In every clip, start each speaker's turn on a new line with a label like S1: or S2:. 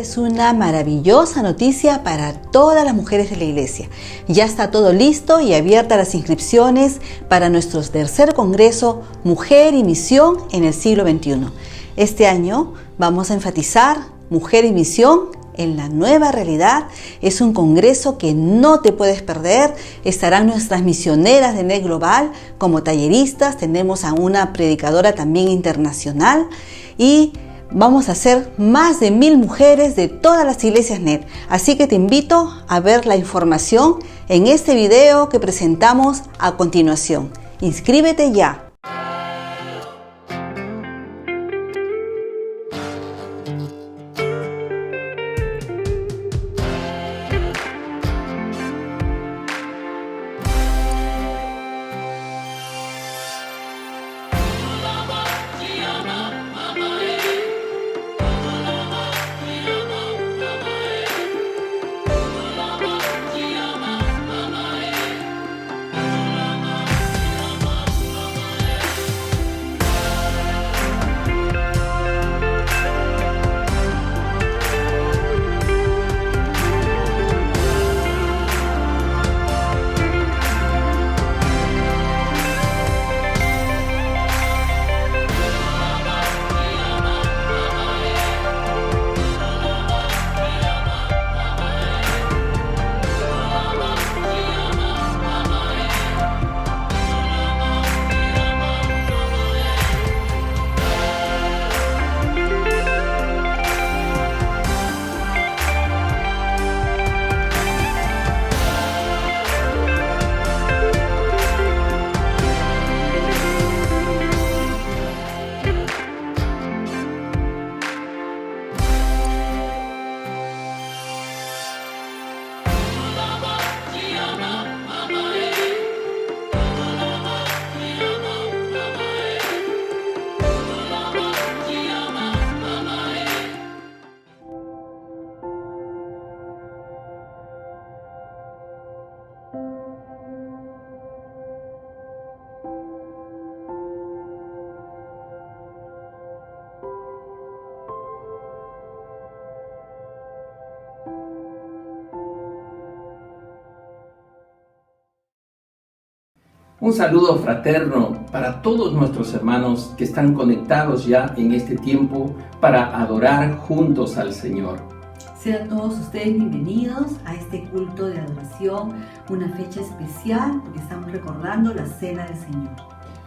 S1: es una maravillosa noticia para todas las mujeres de la iglesia. Ya está todo listo y abiertas las inscripciones para nuestro tercer congreso Mujer y Misión en el siglo XXI. Este año vamos a enfatizar Mujer y Misión en la nueva realidad. Es un congreso que no te puedes perder. Estarán nuestras misioneras de NET Global como talleristas. Tenemos a una predicadora también internacional y vamos a ser más de 1000 mujeres de todas las iglesias NET. Así que te invito a ver la información en este video que presentamos a continuación. Inscríbete ya.
S2: Un saludo fraterno para todos nuestros hermanos que están conectados ya en este tiempo para adorar juntos al Señor.
S3: Sean todos ustedes bienvenidos a este culto de adoración, una fecha especial porque estamos recordando la Cena del Señor.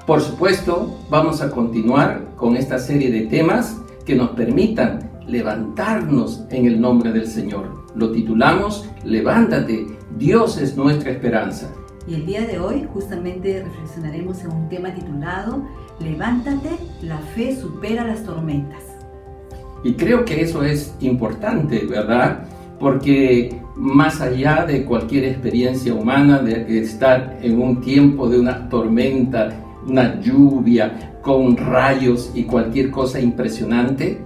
S2: Por supuesto, vamos a continuar con esta serie de temas que nos permitan levantarnos en el nombre del Señor. Lo titulamos Levántate, Dios es nuestra esperanza.
S3: Y el día de hoy justamente reflexionaremos en un tema titulado Levántate, la fe supera las tormentas.
S2: Y creo que eso es importante, ¿verdad? Porque más allá de cualquier experiencia humana, de estar en un tiempo de una tormenta, una lluvia con rayos y cualquier cosa impresionante,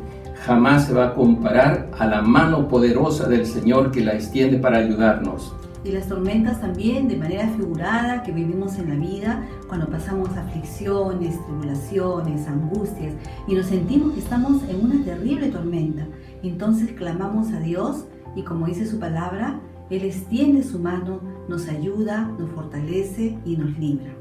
S2: jamás se va a comparar a la mano poderosa del Señor que la extiende para ayudarnos.
S3: Y las tormentas también, de manera figurada, que vivimos en la vida cuando pasamos aflicciones, tribulaciones, angustias y nos sentimos que estamos en una terrible tormenta. Entonces clamamos a Dios y, como dice su palabra, Él extiende su mano, nos ayuda, nos fortalece y nos libra.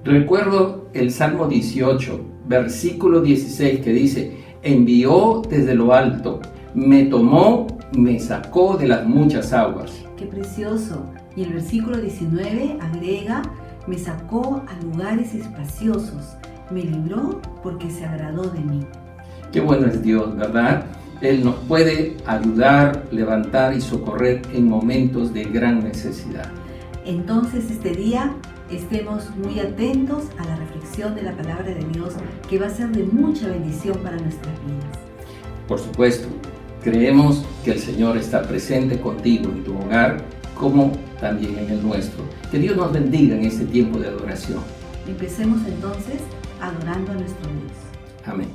S2: Recuerdo el Salmo 18, versículo 16, que dice: envió desde lo alto, me tomó, me sacó de las muchas aguas.
S3: ¡Qué precioso! Y el versículo 19 agrega: me sacó a lugares espaciosos, me libró porque se agradó de mí.
S2: Qué bueno es Dios, ¿verdad? Él nos puede ayudar, levantar y socorrer en momentos de gran necesidad.
S3: Entonces este día estemos muy atentos a la reflexión de la palabra de Dios, que va a ser de mucha bendición para nuestras vidas.
S2: Por supuesto, creemos que el Señor está presente contigo en tu hogar, como también en el nuestro. Que Dios nos bendiga en este tiempo de adoración.
S3: Empecemos entonces adorando a nuestro Dios.
S2: Amén.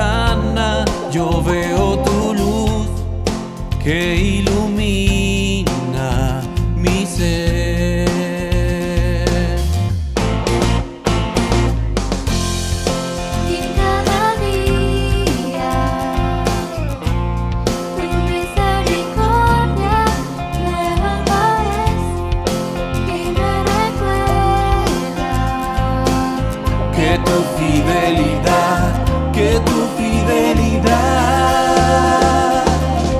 S4: ventana yo veo tu luz que ilumina mi ser.
S5: Y cada día tu misericordia nueva es y me recuerda
S4: Que tu fidelidad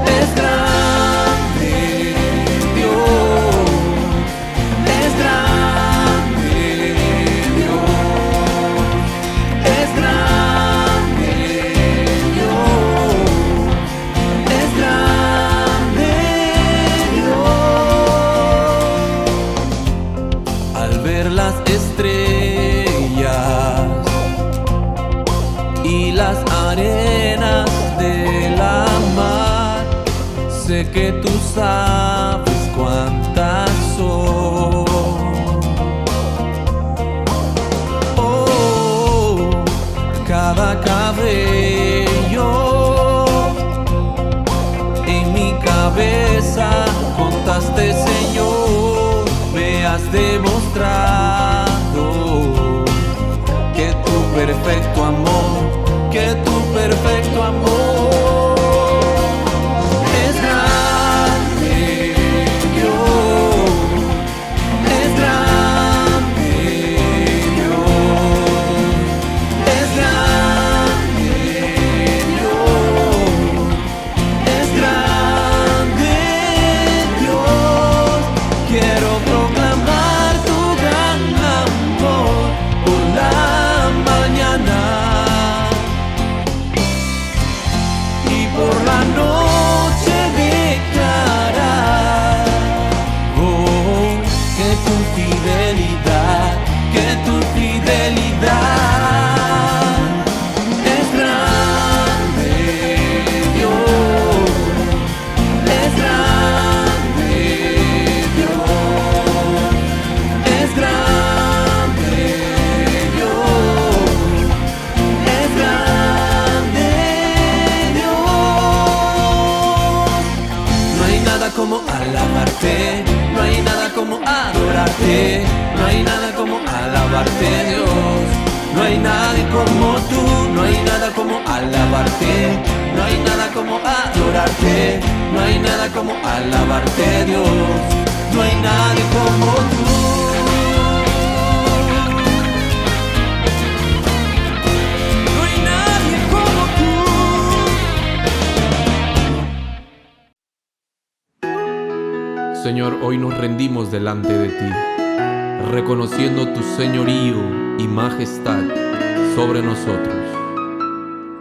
S4: es grande, Dios, es grande, Dios, es grande, Dios, es grande, Dios. Al ver las estrellas y las arenas de la mar, sé que tú sabes cuántas son. Oh, cada cabello en mi cabeza contaste, Señor, me has demostrado que tu perfecto amor, que tu perfecto amor es grande, Dios, es grande, Dios, es grande, Dios, es grande, Dios. Quiero proclamar tu gran amor por la mañana y por la noche declarar, oh, que tu fidelidad es grande, Dios, es grande, Dios, es grande, Dios, es grande, Dios. No hay nada como alabarte, no hay nada como adorarte, no hay nada como alabarte, Dios. No hay nadie como tú, no hay nada como alabarte, no hay nada como adorarte, no hay nada como alabarte, Dios. No hay nadie como tú. No hay nadie como tú. Señor, hoy nos rendimos delante de ti, reconociendo tu señorío y majestad sobre nosotros.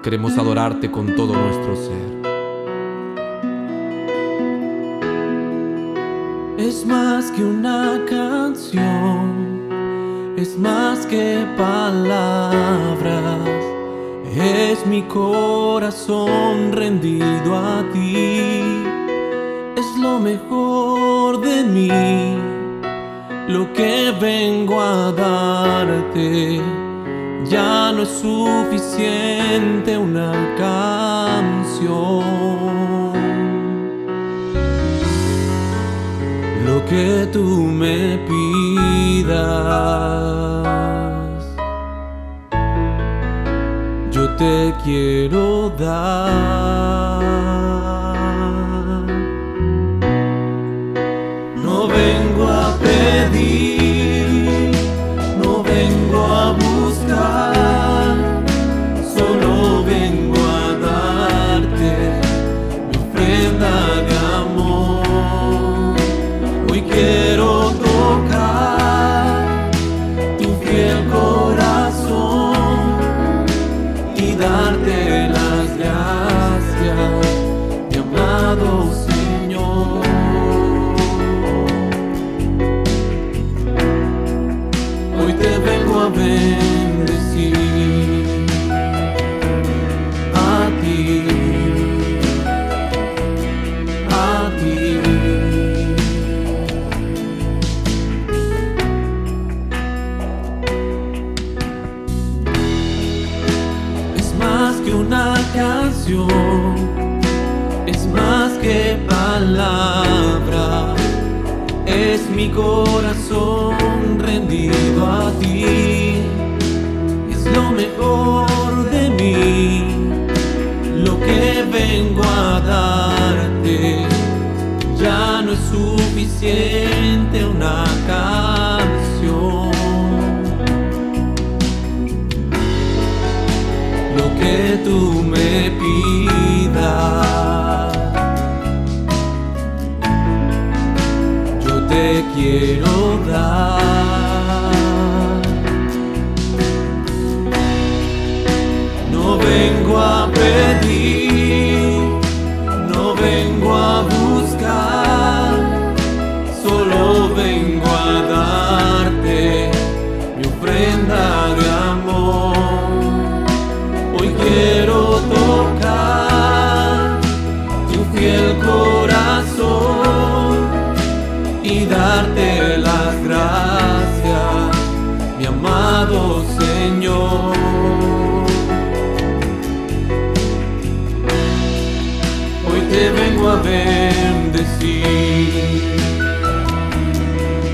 S4: Queremos adorarte con todo nuestro ser. Es más que una canción, es más que palabras, es mi corazón rendido a ti. Es lo mejor de mí, lo que vengo a darte. Ya no es suficiente una canción. Lo que tú me pidas, yo te quiero dar. No vengo a pedir, no vengo a buscar, solo vengo a darte mi ofrenda de amor. Hoy quiero tocar tu fiel corazón y darte las gracias, mi amado Señor. Hoy te vengo a bendecir, a ti, a ti. Es más que una canción es más que palabra, es mi corazón rendido a ti. Es lo mejor de mí, lo que vengo a darte. Ya no es suficiente una canción. Lo que tú me pidas, yo te quiero dar. No vengo a pedir, no vengo a buscar, solo vengo a darte mi ofrenda de amor. Hoy quiero tocar tu fiel corazón y darte las gracias, mi amado Señor. Hoy te vengo a bendecir,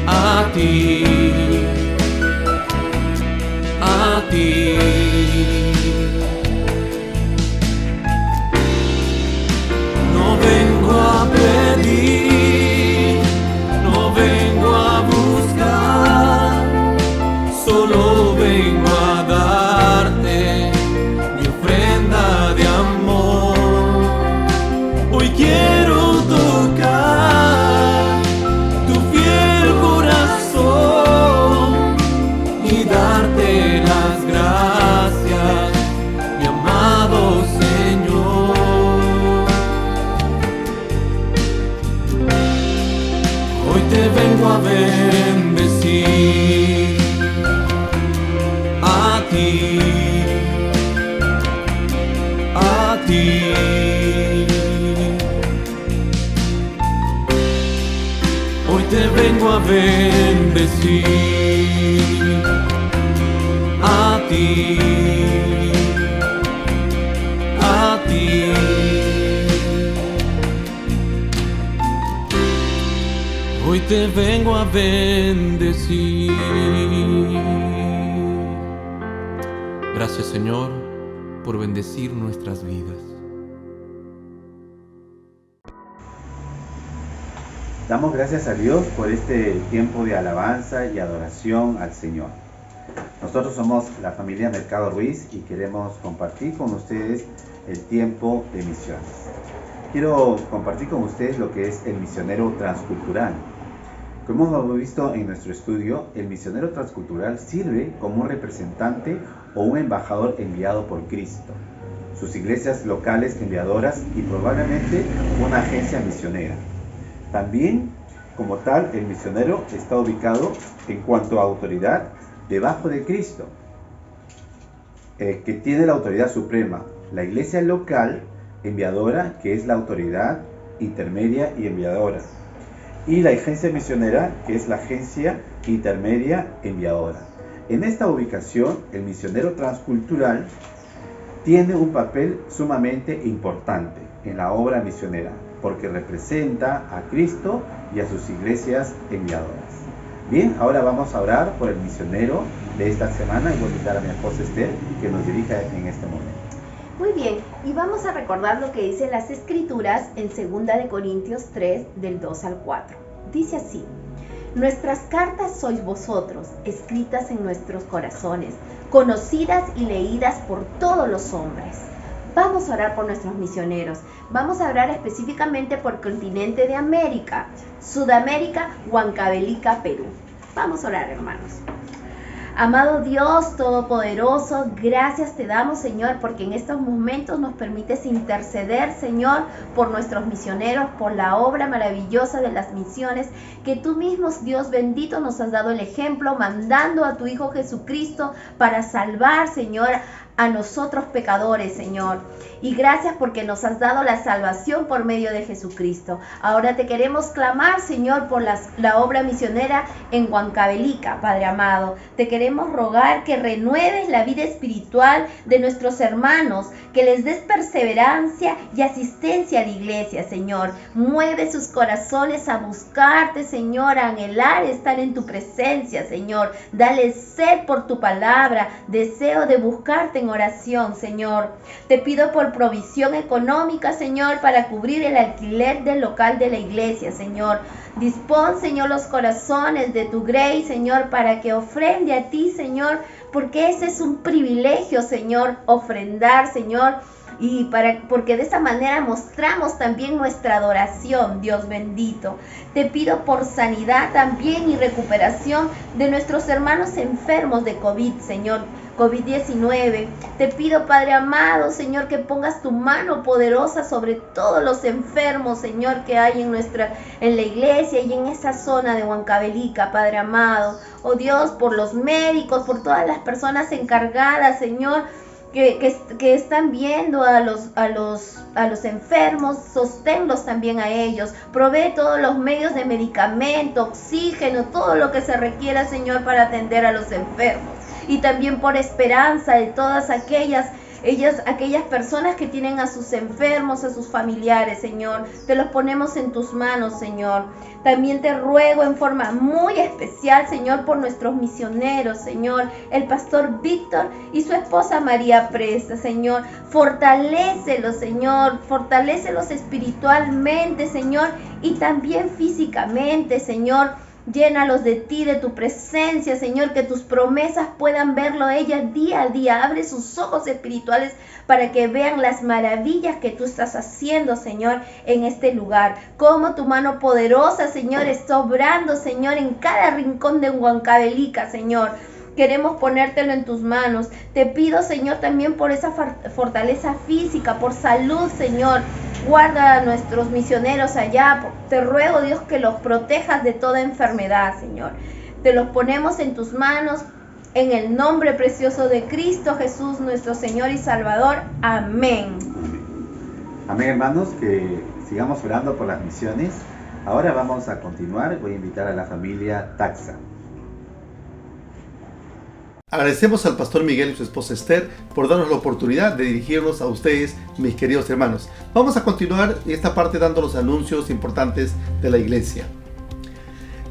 S4: a ti, a ti. No vengo a pedir, no vengo a buscar, solo vengo a darte mi ofrenda de amor. Hoy quiero tocar tu fiel corazón y darte las gracias, mi amado Señor. Hoy te vengo a bendecir, a ti, a ti. Hoy te vengo a bendecir, a ti, a ti. Hoy te vengo a bendecir. Gracias, Señor, por bendecir nuestras vidas.
S6: Damos gracias a Dios por este tiempo de alabanza y adoración al Señor. Nosotros somos la familia Mercado Ruiz y queremos compartir con ustedes el tiempo de misiones. Quiero compartir con ustedes lo que es el misionero transcultural. Como hemos visto en nuestro estudio, el misionero transcultural sirve como un representante o un embajador enviado por Cristo, sus iglesias locales enviadoras y probablemente una agencia misionera. También, como tal, el misionero está ubicado en cuanto a autoridad debajo de Cristo, que tiene la autoridad suprema, la iglesia local enviadora, que es la autoridad intermedia y enviadora, y la agencia misionera, que es la agencia intermedia enviadora. En esta ubicación, el misionero transcultural tiene un papel sumamente importante en la obra misionera, porque representa a Cristo y a sus iglesias enviadoras. Bien, ahora vamos a orar por el misionero de esta semana y voy a invitar a mi esposa Esther que nos dirija en este momento.
S7: Muy bien, y vamos a recordar lo que dicen las Escrituras en 2 de Corintios 3, del 2 al 4. Dice así: nuestras cartas sois vosotros, escritas en nuestros corazones, conocidas y leídas por todos los hombres. Vamos a orar por nuestros misioneros. Vamos a orar específicamente por el continente de América, Sudamérica, Huancavelica, Perú. Vamos a orar, hermanos. Amado Dios Todopoderoso, gracias te damos, Señor, porque en estos momentos nos permites interceder, Señor, por nuestros misioneros, por la obra maravillosa de las misiones, que tú mismo, Dios bendito, nos has dado el ejemplo, mandando a tu Hijo Jesucristo para salvar, Señor, a nosotros pecadores, Señor. Y gracias porque nos has dado la salvación por medio de Jesucristo. Ahora te queremos clamar, Señor, por la obra misionera en Huancavelica, Padre amado. Te queremos rogar que renueves la vida espiritual de nuestros hermanos, que les des perseverancia y asistencia a la iglesia, Señor. Mueve sus corazones a buscarte, Señor, a anhelar estar en tu presencia, Señor. Dale sed por tu palabra, deseo de buscarte en oración, Señor. Te pido por provisión económica, Señor, para cubrir el alquiler del local de la iglesia, Señor. Dispón, Señor, los corazones de tu Grey, Señor, para que ofrende a ti, Señor, porque ese es un privilegio, Señor, ofrendar, Señor, porque de esa manera mostramos también nuestra adoración, Dios bendito. Te pido por sanidad también y recuperación de nuestros hermanos enfermos de COVID, Señor, COVID-19. Te pido, Padre amado, Señor, que pongas tu mano poderosa sobre todos los enfermos, Señor, que hay en la iglesia y en esa zona de Huancavelica, Padre amado. Oh Dios, por los médicos, por todas las personas encargadas, Señor, que están viendo a los enfermos, sosténlos también a ellos, provee todos los medios de medicamento, oxígeno, todo lo que se requiera, Señor, para atender a los enfermos. Y también por esperanza de todas aquellas personas que tienen a sus enfermos, a sus familiares, Señor. Te los ponemos en tus manos, Señor. También te ruego en forma muy especial, Señor, por nuestros misioneros, Señor, el pastor Víctor y su esposa María Presta, Señor. Fortalécelos, Señor, fortalécelos espiritualmente, Señor, y también físicamente, Señor. Llénalos de ti, de tu presencia, Señor, que tus promesas puedan verlo ellas día a día. Abre sus ojos espirituales para que vean las maravillas que tú estás haciendo, Señor, en este lugar. Cómo tu mano poderosa, Señor, está obrando, Señor, en cada rincón de Huancavelica, Señor. Queremos ponértelo en tus manos. Te pido, Señor, también por esa fortaleza física, por salud, Señor. Guarda a nuestros misioneros allá. Te ruego, Dios, que los protejas de toda enfermedad, Señor. Te los ponemos en tus manos, en el nombre precioso de Cristo Jesús, nuestro Señor y Salvador. Amén.
S6: Amén, hermanos, que sigamos orando por las misiones. Ahora vamos a continuar. Voy a invitar a la familia Taxa.
S8: Agradecemos al pastor Miguel y su esposa Esther por darnos la oportunidad de dirigirnos a ustedes, mis queridos hermanos. Vamos a continuar esta parte dando los anuncios importantes de la iglesia.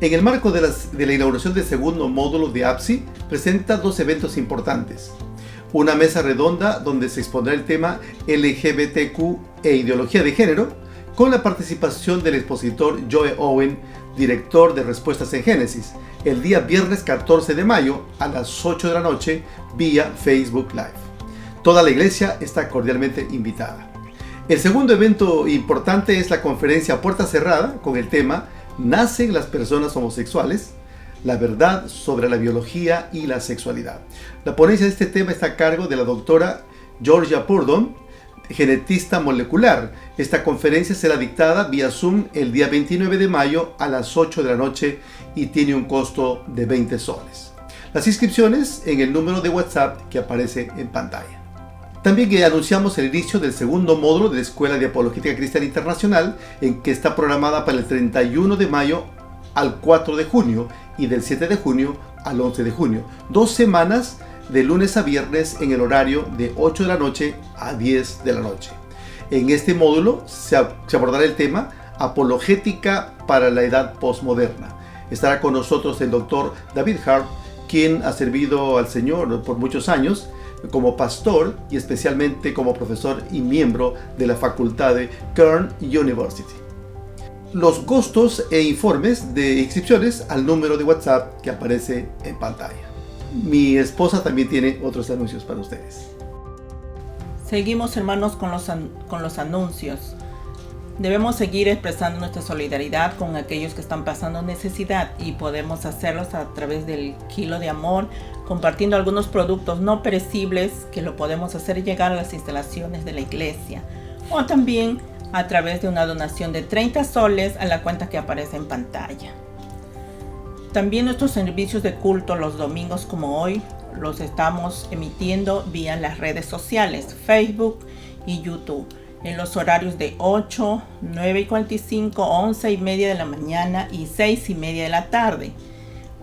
S8: En el marco de la inauguración del segundo módulo de APSI, presenta dos eventos importantes. Una mesa redonda donde se expondrá el tema LGBTQ e ideología de género, con la participación del expositor Joe Owen, director de Respuestas en Génesis, el día viernes 14 de mayo a las 8 de la noche vía Facebook Live. Toda la iglesia está cordialmente invitada. El segundo evento importante es la conferencia a puerta cerrada con el tema ¿Nacen las personas homosexuales? La verdad sobre la biología y la sexualidad. La ponencia de este tema está a cargo de la doctora Georgia Purdon, genetista molecular. Esta conferencia será dictada vía Zoom el día 29 de mayo a las 8 de la noche y tiene un costo de 20 soles. Las inscripciones en el número de WhatsApp que aparece en pantalla. También anunciamos el inicio del segundo módulo de la Escuela de Apologética Cristiana Internacional, en que está programada para el 31 de mayo al 4 de junio y del 7 de junio al 11 de junio. 2 semanas de lunes a viernes en el horario de 8 de la noche a 10 de la noche. En este módulo se abordará el tema Apologética para la Edad Postmoderna. Estará con nosotros el doctor David Hart, quien ha servido al Señor por muchos años como pastor y especialmente como profesor y miembro de la facultad de Kern University. Los costos e informes de inscripciones al número de WhatsApp que aparece en pantalla. Mi esposa también tiene otros anuncios para ustedes.
S9: Seguimos, hermanos, con los anuncios. Debemos seguir expresando nuestra solidaridad con aquellos que están pasando necesidad y podemos hacerlos a través del Kilo de Amor, compartiendo algunos productos no perecibles que lo podemos hacer llegar a las instalaciones de la iglesia, o también a través de una donación de 30 soles a la cuenta que aparece en pantalla. También nuestros servicios de culto los domingos como hoy los estamos emitiendo vía las redes sociales, Facebook y YouTube, en los horarios de 8, 9:45, 11:30 de la mañana y 6:30 de la tarde.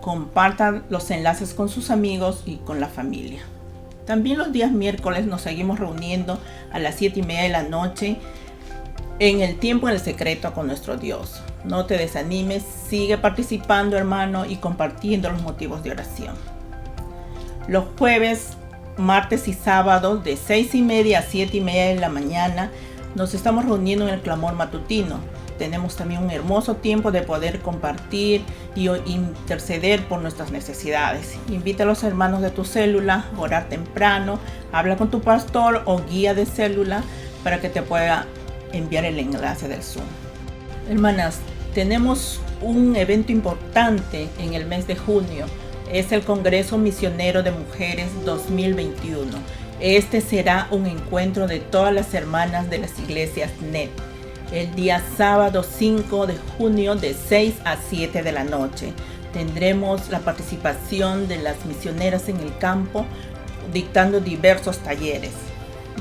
S9: Compartan los enlaces con sus amigos y con la familia. También los días miércoles nos seguimos reuniendo a las 7:30 de la noche en el tiempo en el secreto con nuestro Dios. No te desanimes, sigue participando, hermano, y compartiendo los motivos de oración. Los jueves, martes y sábados de 6:30 a 7:30 de la mañana nos estamos reuniendo en el clamor matutino. Tenemos también un hermoso tiempo de poder compartir y interceder por nuestras necesidades. Invita a los hermanos de tu célula a orar temprano, habla con tu pastor o guía de célula para que te pueda enviar el enlace del Zoom. Hermanas, tenemos un evento importante en el mes de junio. Es el Congreso Misionero de Mujeres 2021. Este será un encuentro de todas las hermanas de las iglesias NET. El día sábado 5 de junio de 6 a 7 de la noche. Tendremos la participación de las misioneras en el campo dictando diversos talleres.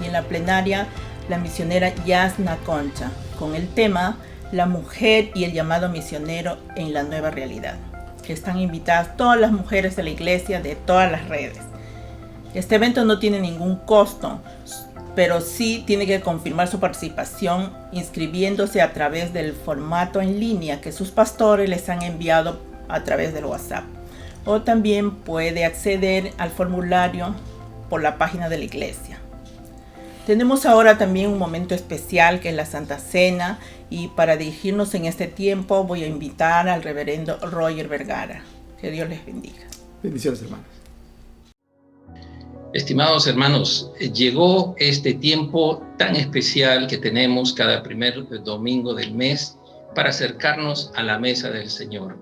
S9: Y en la plenaria, la misionera Yasna Concha, con el tema La mujer y el llamado misionero en la nueva realidad. Están invitadas todas las mujeres de la iglesia de todas las redes. Este evento no tiene ningún costo, pero sí tiene que confirmar su participación inscribiéndose a través del formato en línea que sus pastores les han enviado a través del WhatsApp. O también puede acceder al formulario por la página de la iglesia. Tenemos ahora también un momento especial que es la Santa Cena, y para dirigirnos en este tiempo voy a invitar al reverendo Roger Vergara. Que Dios les bendiga.
S8: Bendiciones, hermanos.
S2: Estimados hermanos, llegó este tiempo tan especial que tenemos cada primer domingo del mes para acercarnos a la mesa del Señor.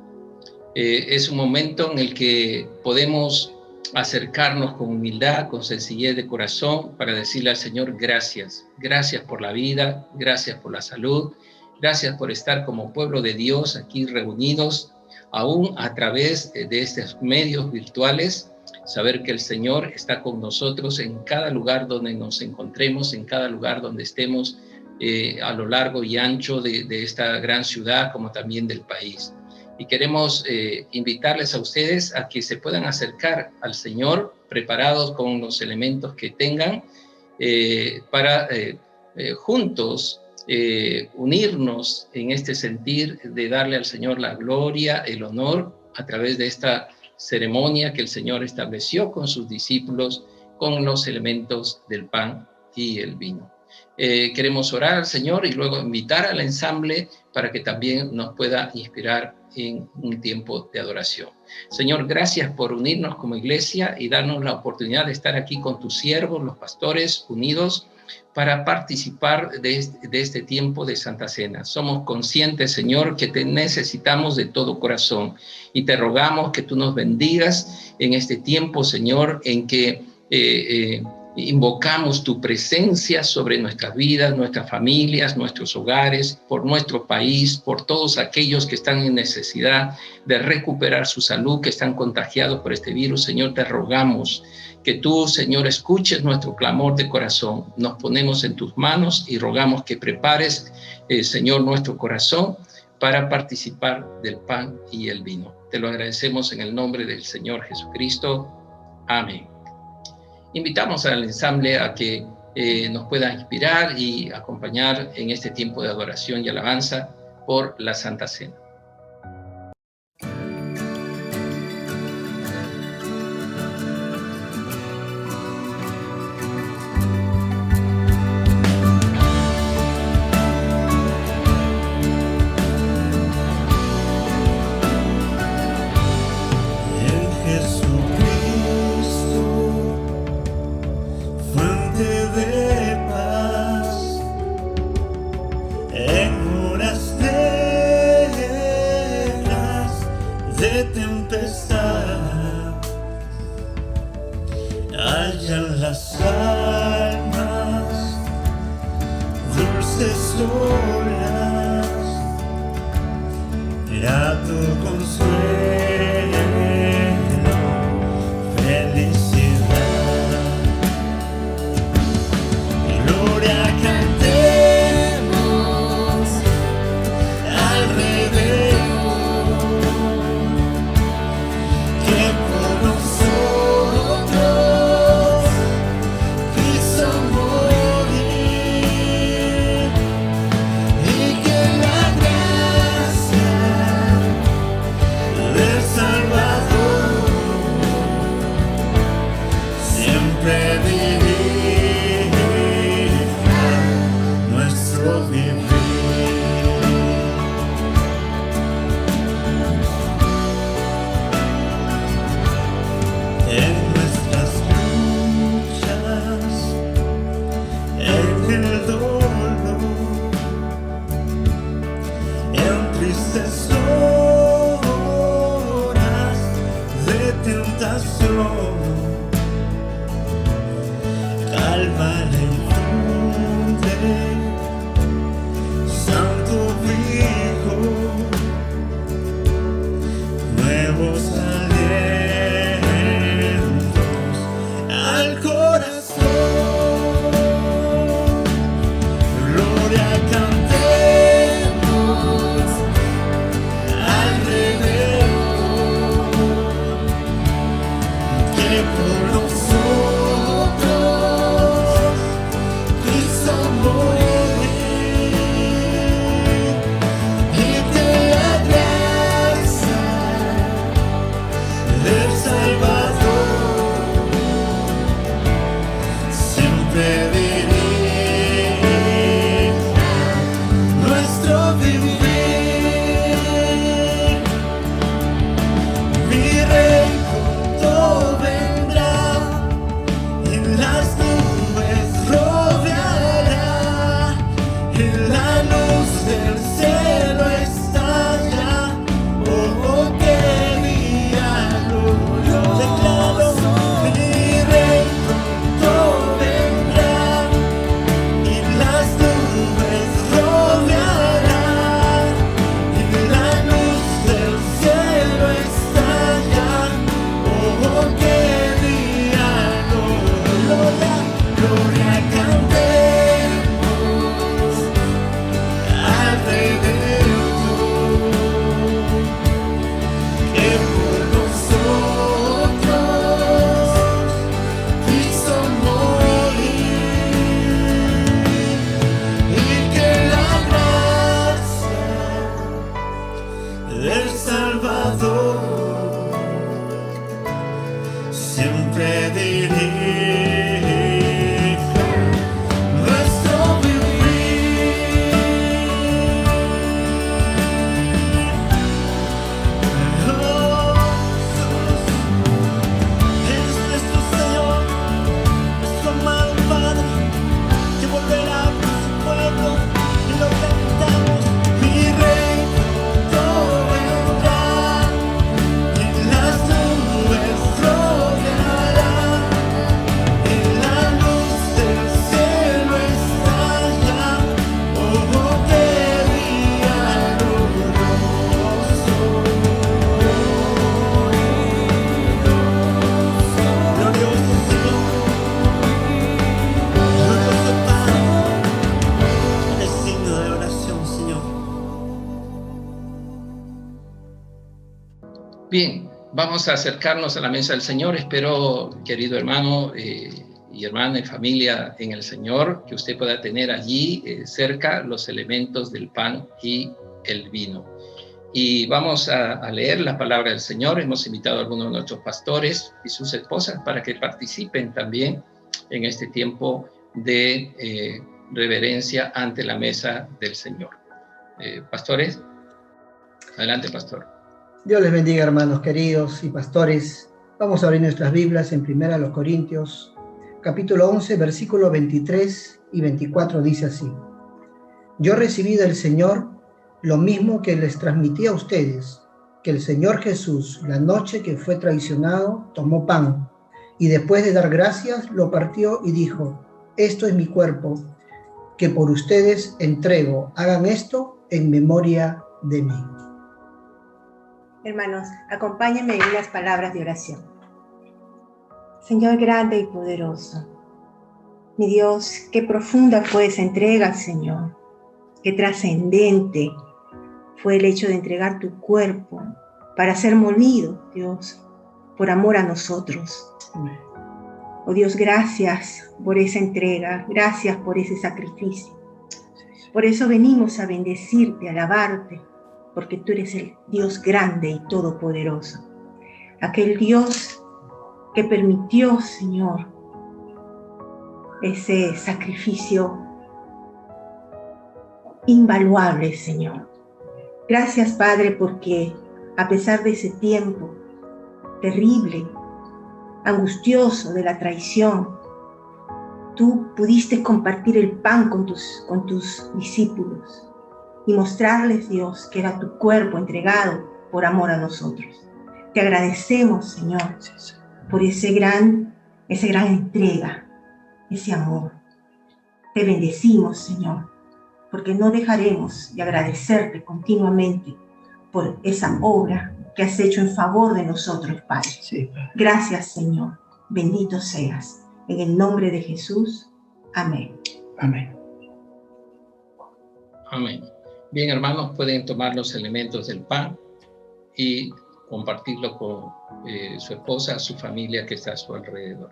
S2: Es un momento en el que podemos acercarnos con humildad, con sencillez de corazón, para decirle al Señor gracias. Gracias por la vida, gracias por la salud, gracias por estar como pueblo de Dios aquí reunidos, aún a través de estos medios virtuales. Saber que el Señor está con nosotros en cada lugar donde nos encontremos, en cada lugar donde estemos, a lo largo y ancho de esta gran ciudad, como también del país. Y queremos invitarles a ustedes a que se puedan acercar al Señor preparados con los elementos que tengan para juntos unirnos en este sentir de darle al Señor la gloria, el honor a través de esta ceremonia que el Señor estableció con sus discípulos con los elementos del pan y el vino. Queremos orar al Señor y luego invitar al ensamble para que también nos pueda inspirar en un tiempo de adoración. Señor, gracias por unirnos como iglesia y darnos la oportunidad de estar aquí con tus siervos, los pastores, unidos para participar de este tiempo de Santa Cena. Somos conscientes, Señor, que te necesitamos de todo corazón y te rogamos que tú nos bendigas en este tiempo, Señor, en que invocamos tu presencia sobre nuestras vidas, nuestras familias, nuestros hogares, por nuestro país, por todos aquellos que están en necesidad de recuperar su salud, que están contagiados por este virus. Señor, te rogamos que tú, Señor, escuches nuestro clamor de corazón. Nos ponemos en tus manos y rogamos que prepares, Señor, nuestro corazón para participar del pan y el vino. Te lo agradecemos en el nombre del Señor Jesucristo. Amén. Invitamos al ensamble a que nos pueda inspirar y acompañar en este tiempo de adoración y alabanza por la Santa Cena.
S10: Consuelo, felicidad.
S2: Bien, vamos a acercarnos a la mesa del Señor. Espero, querido hermano y hermana y familia en el Señor, que usted pueda tener allí cerca los elementos del pan y el vino. Y vamos a leer la palabra del Señor. Hemos invitado a algunos de nuestros pastores y sus esposas para que participen también en este tiempo de reverencia ante la mesa del Señor. Pastores, adelante, pastor.
S10: Dios les bendiga, hermanos queridos y pastores. Vamos a abrir nuestras Biblias en 1 Corintios, capítulo 11, versículos 23 y 24, dice así: Yo recibí del Señor lo mismo que les transmití a ustedes, que el Señor Jesús, la noche que fue traicionado, tomó pan, y después de dar gracias, lo partió y dijo: Esto es mi cuerpo, que por ustedes entrego. Hagan esto en memoria de mí.
S11: Hermanos, acompáñenme en unas palabras de oración. Señor grande y poderoso, mi Dios, qué profunda fue esa entrega, Señor, qué trascendente fue el hecho de entregar tu cuerpo para ser molido, Dios, por amor a nosotros. Oh Dios, gracias por esa entrega, gracias por ese sacrificio. Por eso venimos a bendecirte, a alabarte, porque tú eres el Dios grande y todopoderoso. Aquel Dios que permitió, Señor, ese sacrificio invaluable, Señor. Gracias, Padre, porque a pesar de ese tiempo terrible, angustioso de la traición, tú pudiste compartir el pan con tus discípulos y mostrarles, Dios, que era tu cuerpo entregado por amor a nosotros. Te agradecemos, Señor, por esa gran entrega, ese amor. Te bendecimos, Señor, porque no dejaremos de agradecerte continuamente por esa obra que has hecho en favor de nosotros, Padre.
S10: Sí.
S11: Gracias, Señor. Bendito seas. En el nombre de Jesús. Amén.
S10: Amén.
S2: Amén. Bien, hermanos, pueden tomar los elementos del pan y compartirlo con su esposa, su familia que está a su alrededor.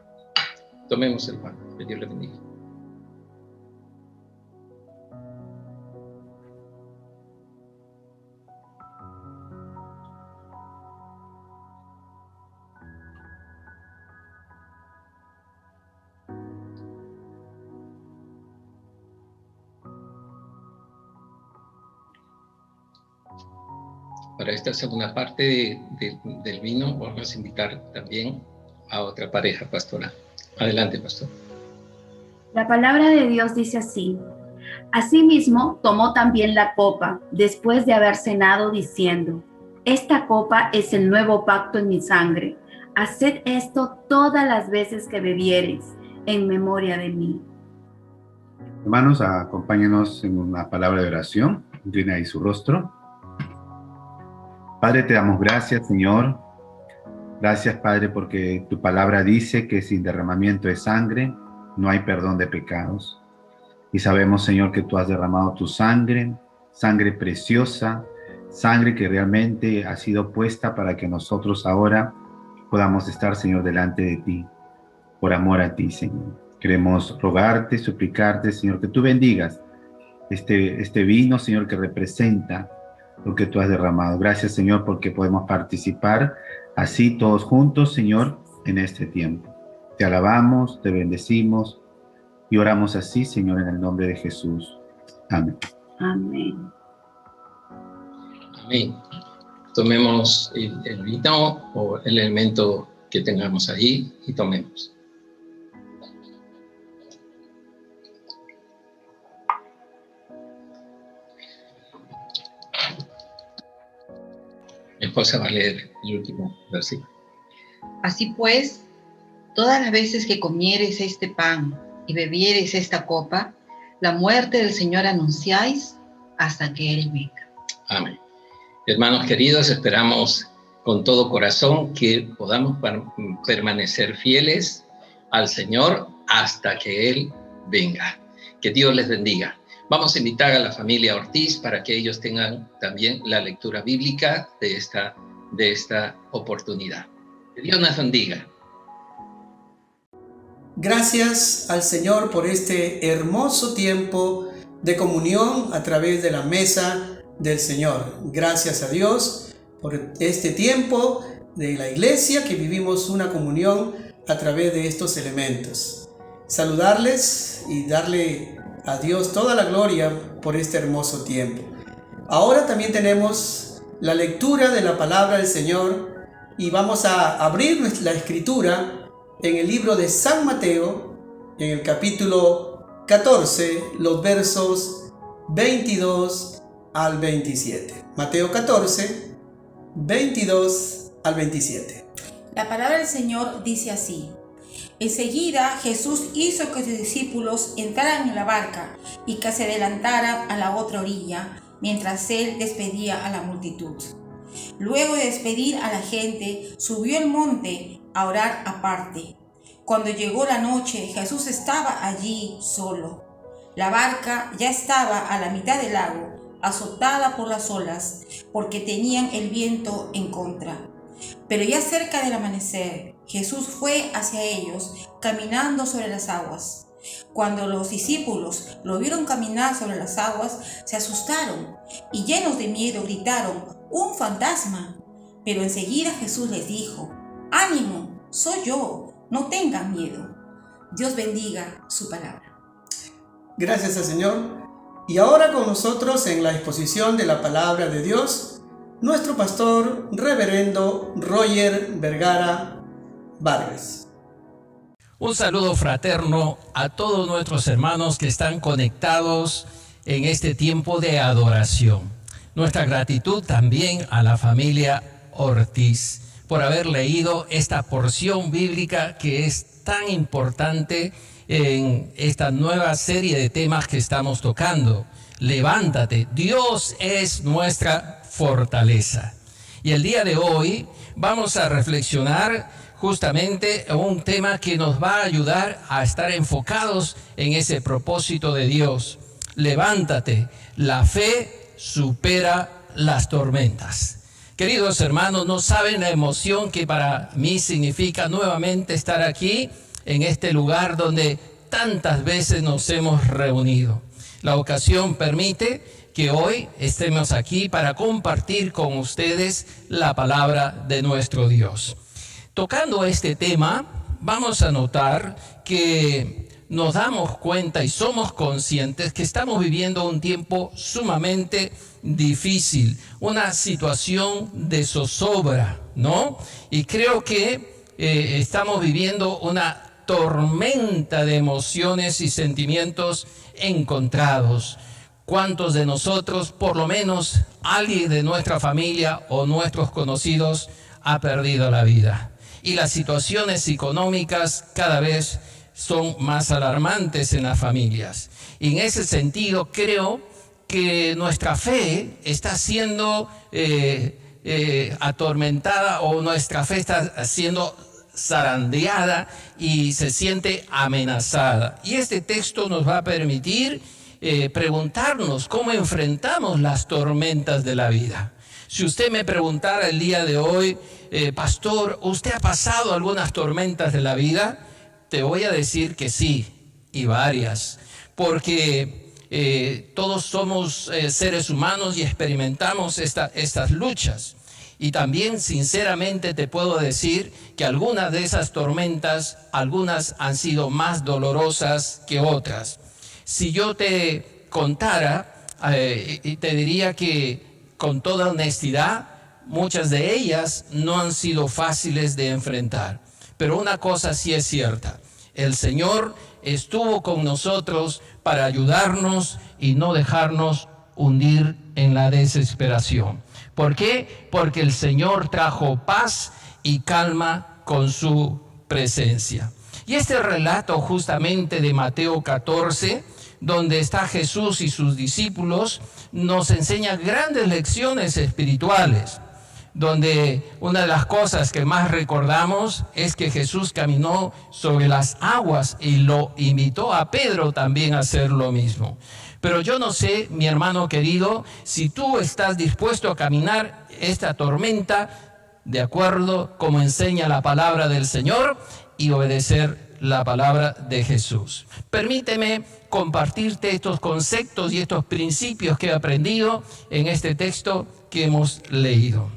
S2: Tomemos el pan. Que Dios le bendiga. Para esta segunda parte del vino, vamos a invitar también a otra pareja pastoral. Adelante, pastor.
S12: La palabra de Dios dice así: Asimismo, tomó también la copa, después de haber cenado, diciendo: Esta copa es el nuevo pacto en mi sangre. Haced esto todas las veces que bebiereis, en memoria de mí.
S6: Hermanos, acompáñenos en una palabra de oración. Inclina ahí su rostro. Padre, te damos gracias, Señor. Gracias, Padre, porque tu palabra dice que sin derramamiento de sangre no hay perdón de pecados. Y sabemos, Señor, que tú has derramado tu sangre, sangre preciosa, sangre que realmente ha sido puesta para que nosotros ahora podamos estar, Señor, delante de ti, por amor a ti, Señor. Queremos rogarte, suplicarte, Señor, que tú bendigas este vino, Señor, que representa lo que tú has derramado. Gracias, Señor, porque podemos participar así todos juntos, Señor, en este tiempo. Te alabamos, te bendecimos y oramos así, Señor, en el nombre de Jesús. Amén.
S12: Amén.
S2: Amén. Tomemos el vino o el elemento que tengamos ahí y tomemos. Mi esposa va a leer el último versículo.
S13: Así pues, todas las veces que comiereis este pan y bebiereis esta copa, la muerte del Señor anunciáis hasta que Él venga.
S2: Amén. Hermanos queridos, esperamos con todo corazón que podamos permanecer fieles al Señor hasta que Él venga. Que Dios les bendiga. Vamos a invitar a la familia Ortiz para que ellos tengan también la lectura bíblica de esta de esta oportunidad. Que Dios nos bendiga.
S14: Gracias al Señor por este hermoso tiempo de comunión a través de la mesa del Señor. Gracias a Dios por este tiempo de la iglesia que vivimos una comunión a través de estos elementos. Saludarles y darle a Dios toda la gloria por este hermoso tiempo. Ahora también tenemos la lectura de la palabra del Señor y vamos a abrir la escritura en el libro de San Mateo, en el capítulo 14, los versos 22 al 27. Mateo 14, 22 al 27.
S15: La palabra del Señor dice así: Enseguida Jesús hizo que sus discípulos entraran en la barca y que se adelantaran a la otra orilla, mientras él despedía a la multitud. Luego de despedir a la gente, subió al monte a orar aparte. Cuando llegó la noche, Jesús estaba allí solo. La barca ya estaba a la mitad del lago, azotada por las olas, porque tenían el viento en contra. Pero ya cerca del amanecer, Jesús fue hacia ellos, caminando sobre las aguas. Cuando los discípulos lo vieron caminar sobre las aguas, se asustaron y llenos de miedo gritaron: ¡Un fantasma! Pero enseguida Jesús les dijo: ¡Ánimo! Soy yo, no tengan miedo. Dios bendiga su palabra.
S14: Gracias al Señor. Y ahora con nosotros en la exposición de la palabra de Dios, nuestro pastor reverendo Roger Vergara Vargas.
S2: Un saludo fraterno a todos nuestros hermanos que están conectados en este tiempo de adoración. Nuestra gratitud también a la familia Ortiz por haber leído esta porción bíblica que es tan importante en esta nueva serie de temas que estamos tocando. Levántate, Dios es nuestra fortaleza. Y el día de hoy vamos a reflexionar justamente un tema que nos va a ayudar a estar enfocados en ese propósito de Dios. Levántate, la fe supera las tormentas. Queridos hermanos, no saben la emoción que para mí significa nuevamente estar aquí en este lugar donde tantas veces nos hemos reunido. La ocasión permite que hoy estemos aquí para compartir con ustedes la palabra de nuestro Dios. Tocando este tema, vamos a notar que nos damos cuenta y somos conscientes que estamos viviendo un tiempo sumamente difícil, una situación de zozobra, ¿no? Y creo que estamos viviendo una tormenta de emociones y sentimientos encontrados. ¿Cuántos de nosotros, por lo menos alguien de nuestra familia o nuestros conocidos, ha perdido la vida? Y las situaciones económicas cada vez son más alarmantes en las familias. Y en ese sentido creo que nuestra fe está siendo atormentada, o nuestra fe está siendo zarandeada y se siente amenazada. Y este texto nos va a permitir preguntarnos cómo enfrentamos las tormentas de la vida. Si usted me preguntara el día de hoy, pastor, ¿usted ha pasado algunas tormentas de la vida? Te voy a decir que sí, y varias, porque todos somos seres humanos y experimentamos estas luchas. Y también sinceramente te puedo decir que algunas de esas tormentas, algunas han sido más dolorosas que otras. Si yo te contara, te diría que con toda honestidad, muchas de ellas no han sido fáciles de enfrentar. Pero una cosa sí es cierta: el Señor estuvo con nosotros para ayudarnos y no dejarnos hundir en la desesperación. ¿Por qué? Porque el Señor trajo paz y calma con su presencia. Y este relato justamente de Mateo 14, donde está Jesús y sus discípulos, nos enseña grandes lecciones espirituales, donde una de las cosas que más recordamos es que Jesús caminó sobre las aguas y lo invitó a Pedro también a hacer lo mismo. Pero yo no sé, mi hermano querido, si tú estás dispuesto a caminar esta tormenta de acuerdo como enseña la palabra del Señor y obedecer la palabra de Jesús. Permíteme compartirte estos conceptos y estos principios que he aprendido en este texto que hemos leído.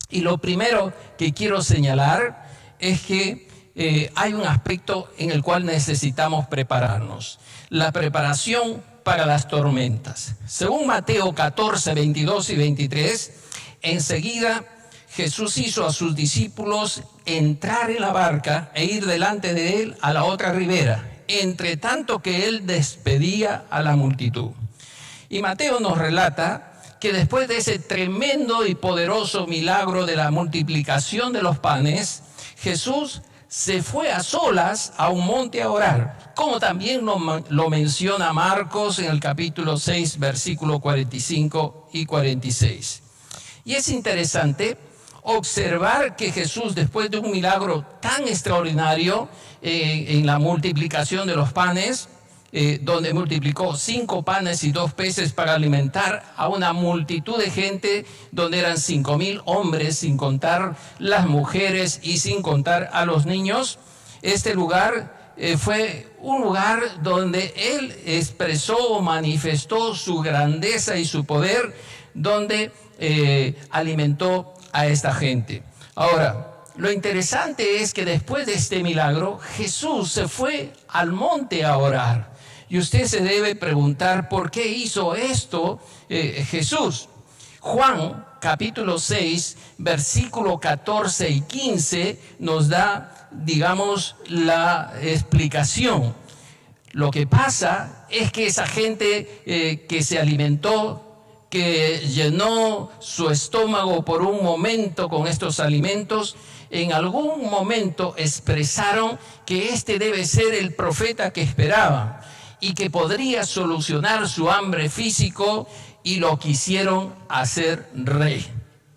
S2: Y lo primero que quiero señalar es que hay un aspecto en el cual necesitamos prepararnos. La preparación para las tormentas. Según Mateo 14, 22 y 23, enseguida Jesús hizo a sus discípulos entrar en la barca e ir delante de él a la otra ribera, entre tanto que él despedía a la multitud. Y Mateo nos relata que después de ese tremendo y poderoso milagro de la multiplicación de los panes, Jesús se fue a solas a un monte a orar, como también lo menciona Marcos en el capítulo 6, versículo 45 y 46. Y es interesante observar que Jesús, después de un milagro tan extraordinario en la multiplicación de los panes, donde multiplicó 5 panes y 2 peces para alimentar a una multitud de gente, donde eran 5,000 hombres, sin contar las mujeres y sin contar a los niños. Este lugar fue un lugar donde él expresó o manifestó su grandeza y su poder, donde alimentó a esta gente. Ahora, lo interesante es que después de este milagro, Jesús se fue al monte a orar. Y usted se debe preguntar por qué hizo esto Jesús. Juan capítulo 6, versículo 14 y 15 nos da, digamos, la explicación. Lo que pasa es que esa gente que se alimentó, que llenó su estómago por un momento con estos alimentos, en algún momento expresaron que este debe ser el profeta que esperaban y que podría solucionar su hambre físico, y lo quisieron hacer rey.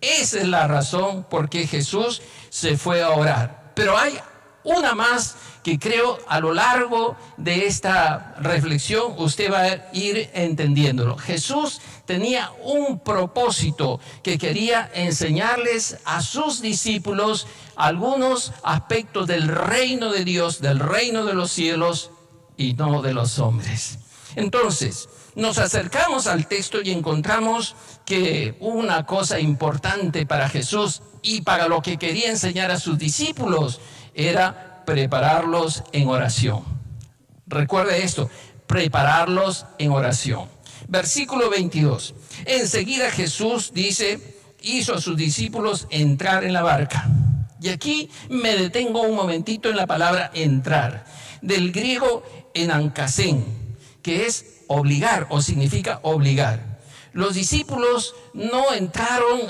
S2: Esa es la razón por qué Jesús se fue a orar. Pero hay una más que creo a lo largo de esta reflexión usted va a ir entendiéndolo. Jesús tenía un propósito que quería enseñarles a sus discípulos algunos aspectos del reino de Dios, del reino de los cielos y no de los hombres. Entonces, nos acercamos al texto y encontramos que una cosa importante para Jesús y para lo que quería enseñar a sus discípulos era prepararlos en oración. Recuerde esto, prepararlos en oración. Versículo 22. Enseguida Jesús dice, hizo a sus discípulos entrar en la barca. Y aquí me detengo un momentito en la palabra entrar, del griego enankasén, que es obligar o significa obligar. Los discípulos no entraron,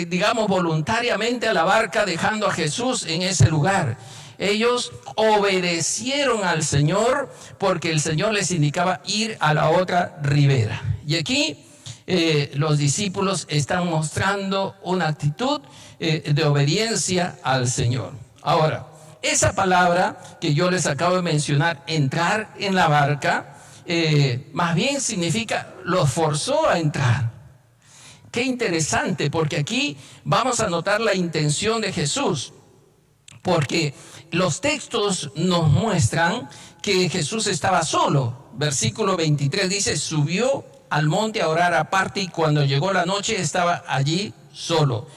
S2: digamos, voluntariamente a la barca dejando a Jesús en ese lugar. Ellos obedecieron al Señor porque el Señor les indicaba ir a la otra ribera. Y aquí los discípulos están mostrando una actitud de obediencia al Señor. Ahora, esa palabra que yo les acabo de mencionar, entrar en la barca, más bien significa los forzó a entrar. Qué interesante, porque aquí vamos a notar la intención de Jesús, porque los textos nos muestran que Jesús estaba solo. Versículo 23 dice, subió al monte a orar aparte y cuando llegó la noche estaba allí solo.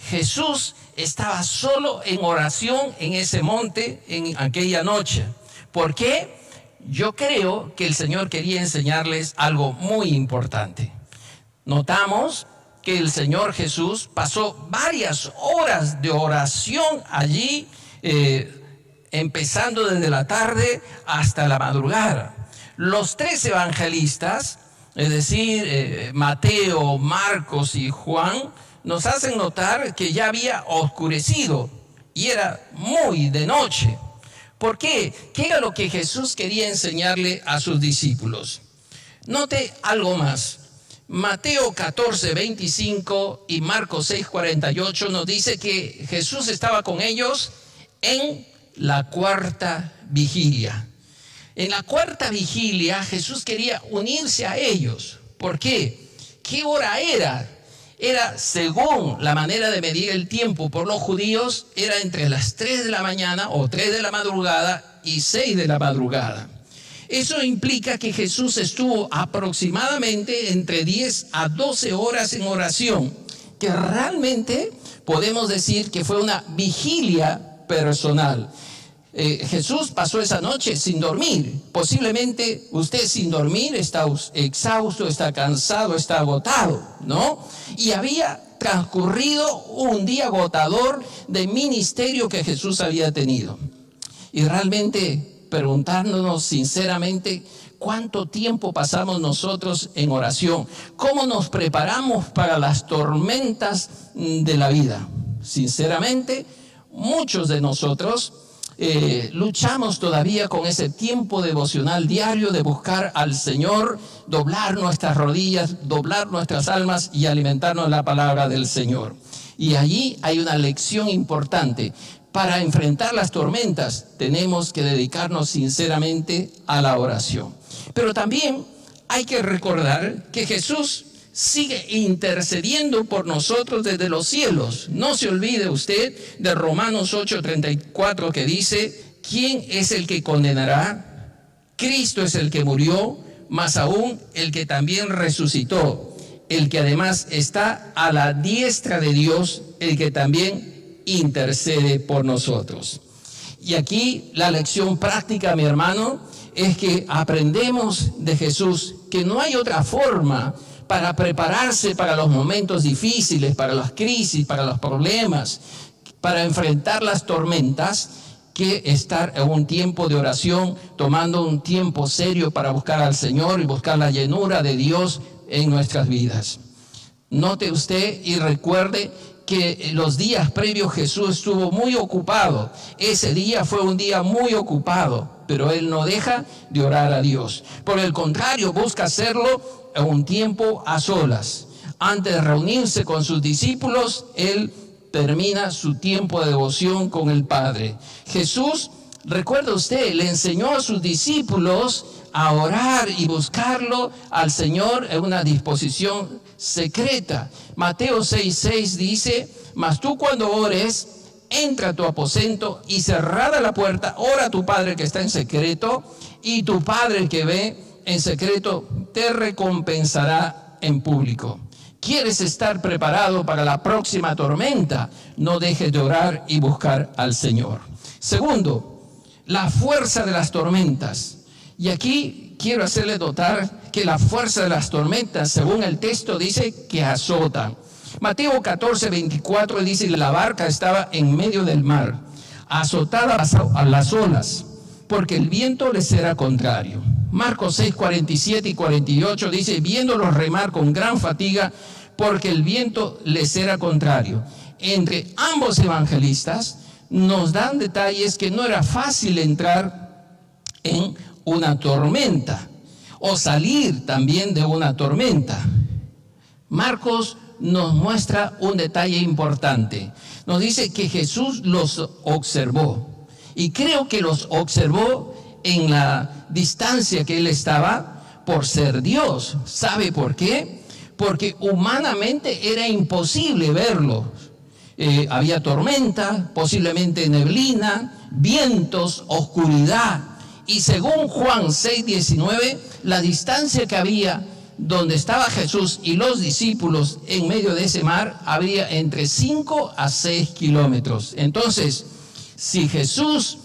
S2: Jesús estaba solo en oración en ese monte en aquella noche. ¿Por qué? Yo creo que el Señor quería enseñarles algo muy importante. Notamos que el Señor Jesús pasó varias horas de oración allí, empezando desde la tarde hasta la madrugada. Los 3 evangelistas, es decir, Mateo, Marcos y Juan, nos hacen notar que ya había oscurecido y era muy de noche. ¿Por qué? ¿Qué era lo que Jesús quería enseñarle a sus discípulos? Note algo más. Mateo 14, 25 y Marcos 6, 48 nos dice que Jesús estaba con ellos en la 4ª vigilia. En la 4ª vigilia Jesús quería unirse a ellos. ¿Por qué? ¿Qué hora era? Era, según la manera de medir el tiempo por los judíos, era entre las 3 de la mañana o 3 de la madrugada y 6 de la madrugada. Eso implica que Jesús estuvo aproximadamente entre 10 a 12 horas en oración, que realmente podemos decir que fue una vigilia personal. Jesús pasó esa noche sin dormir. Posiblemente usted sin dormir está exhausto, está cansado, está agotado, ¿no? Y había transcurrido un día agotador de ministerio que Jesús había tenido. Y realmente preguntándonos sinceramente, ¿cuánto tiempo pasamos nosotros en oración? ¿Cómo nos preparamos para las tormentas de la vida? Sinceramente, muchos de nosotros luchamos todavía con ese tiempo devocional diario de buscar al Señor, doblar nuestras rodillas, doblar nuestras almas y alimentarnos de la palabra del Señor. Y allí hay una lección importante. Para enfrentar las tormentas tenemos que dedicarnos sinceramente a la oración. Pero también hay que recordar que Jesús sigue intercediendo por nosotros desde los cielos. No se olvide usted de Romanos 8:34 que dice: ¿quién es el que condenará? Cristo es el que murió, más aún el que también resucitó, el que además está a la diestra de Dios, el que también intercede por nosotros. Y aquí la lección práctica, mi hermano, es que aprendemos de Jesús que no hay otra forma para prepararse para los momentos difíciles, para las crisis, para los problemas, para enfrentar las tormentas, que estar en un tiempo de oración, tomando un tiempo serio para buscar al Señor y buscar la llenura de Dios en nuestras vidas. Note usted y recuerde que los días previos Jesús estuvo muy ocupado. Ese día fue un día muy ocupado, pero Él no deja de orar a Dios. Por el contrario, busca hacerlo en un tiempo a solas. Antes de reunirse con sus discípulos, Él termina su tiempo de devoción con el Padre. Jesús, recuerda usted, le enseñó a sus discípulos a orar y buscarlo al Señor en una disposición secreta. Mateo 6:6 dice: mas tú cuando ores, entra a tu aposento y cerrada la puerta, ora a tu Padre que está en secreto, y tu Padre que ve en secreto te recompensará en público. ¿Quieres estar preparado para la próxima tormenta? No dejes de orar y buscar al Señor. Segundo, la fuerza de las tormentas. Y aquí quiero hacerle notar que la fuerza de las tormentas, según el texto, dice que azotan. Mateo 14:24 dice: la barca estaba en medio del mar, azotada a las olas, porque el viento les era contrario. Marcos 6:47 y 48 dice: viéndolos remar con gran fatiga, porque el viento les era contrario. Entre ambos evangelistas nos dan detalles que no era fácil entrar en una tormenta o salir también de una tormenta. Marcos nos muestra un detalle importante. Nos dice que Jesús los observó, y creo que los observó en la distancia que Él estaba por ser Dios. ¿Sabe por qué? Porque humanamente era imposible verlo. Había tormenta, posiblemente neblina, vientos, oscuridad. Y según Juan 6:19, la distancia que había donde estaba Jesús y los discípulos en medio de ese mar, había entre 5 a 6 kilómetros. Entonces, si Jesús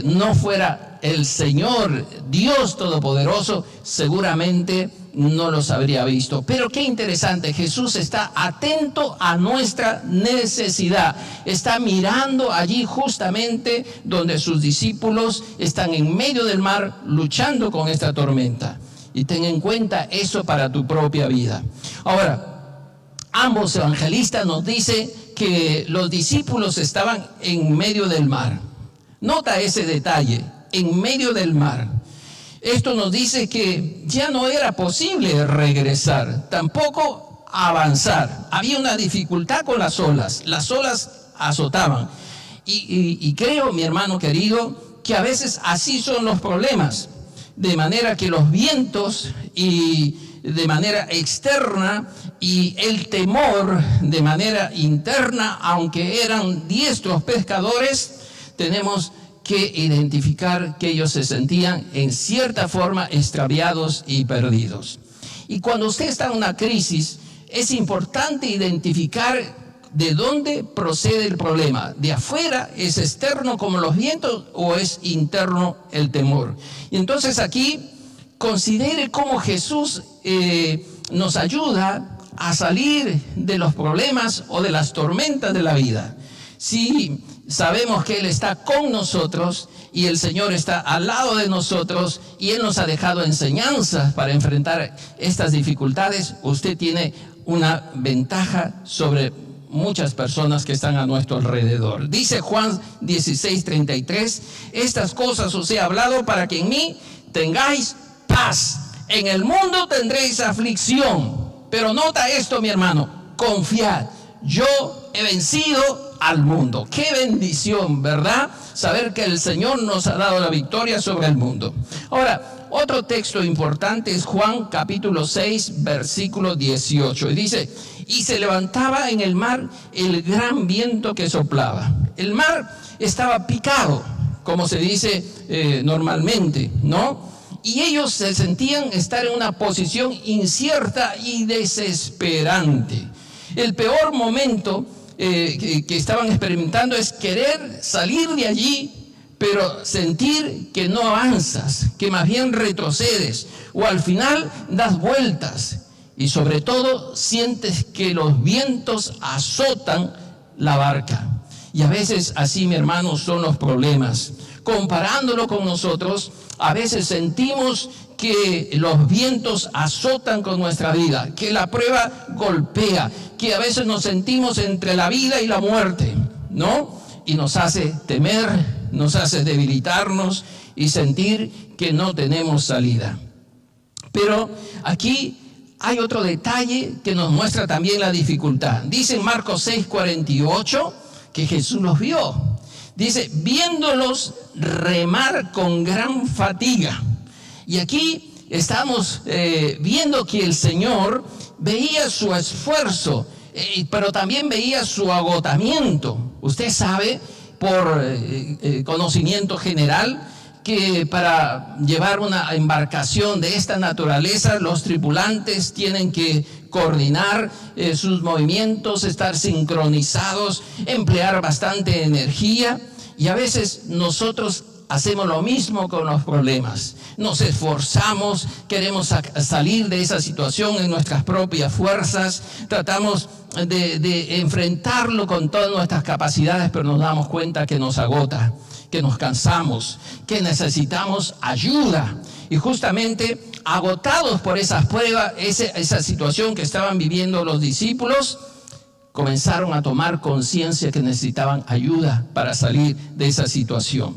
S2: no fuera el Señor, Dios Todopoderoso, seguramente no los habría visto. Pero qué interesante, Jesús está atento a nuestra necesidad. Está mirando allí justamente donde sus discípulos están en medio del mar luchando con esta tormenta. Y ten en cuenta eso para tu propia vida. Ahora, ambos evangelistas nos dicen que los discípulos estaban en medio del mar. Nota ese detalle, en medio del mar. Esto nos dice que ya no era posible regresar, tampoco avanzar. Había una dificultad con las olas azotaban. Y creo, mi hermano querido, que a veces así son los problemas. de manera que los vientos y de manera externa y el temor de manera interna, aunque eran diestros pescadores, tenemos que identificar que ellos se sentían en cierta forma extraviados y perdidos. Y cuando usted está en una crisis, es importante identificar de dónde procede el problema. ¿De afuera es externo como los vientos o es interno el temor? Y entonces aquí considere cómo Jesús nos ayuda a salir de los problemas o de las tormentas de la vida. Si sabemos que Él está con nosotros y el Señor está al lado de nosotros y Él nos ha dejado enseñanzas para enfrentar estas dificultades, usted tiene una ventaja sobre muchas personas que están a nuestro alrededor. Dice Juan 16:33, estas cosas os he hablado para que en mí tengáis paz. En el mundo tendréis aflicción, pero nota esto, mi hermano, confiad, yo he vencido al mundo. Qué bendición, ¿verdad? Saber que el Señor nos ha dado la victoria sobre el mundo. Ahora, otro texto importante es Juan capítulo 6, versículo 18. Y dice, y se levantaba en el mar el gran viento que soplaba. El mar estaba picado, como se dice normalmente, ¿no? Y ellos se sentían estar en una posición incierta y desesperante. El peor momento que estaban experimentando es querer salir de allí, pero sentir que no avanzas, que más bien retrocedes, o al final das vueltas. Y sobre todo sientes que los vientos azotan la barca. Y a veces así, mi hermano, son los problemas. Comparándolo con nosotros, a veces sentimos que los vientos azotan con nuestra vida, que la prueba golpea, que a veces nos sentimos entre la vida y la muerte, ¿no? Y nos hace temer, nos hace debilitarnos y sentir que no tenemos salida. Pero aquí hay otro detalle que nos muestra también la dificultad. Dice en Marcos 6:48 que Jesús los vio. Dice, viéndolos remar con gran fatiga. Y aquí estamos viendo que el Señor veía su esfuerzo, pero también veía su agotamiento. Usted sabe, por conocimiento general, que para llevar una embarcación de esta naturaleza, los tripulantes tienen que coordinar sus movimientos, estar sincronizados, emplear bastante energía, y a veces nosotros hacemos lo mismo con los problemas. Nos esforzamos, queremos salir de esa situación en nuestras propias fuerzas, tratamos de enfrentarlo con todas nuestras capacidades, pero nos damos cuenta que nos agota, que nos cansamos, que necesitamos ayuda. Y justamente agotados por esas pruebas, esa situación que estaban viviendo los discípulos, comenzaron a tomar conciencia que necesitaban ayuda para salir de esa situación.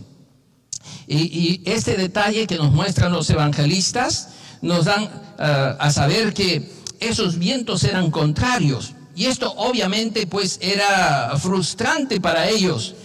S2: Y este detalle que nos muestran los evangelistas nos dan a saber que esos vientos eran contrarios. Y esto obviamente pues era frustrante para ellos,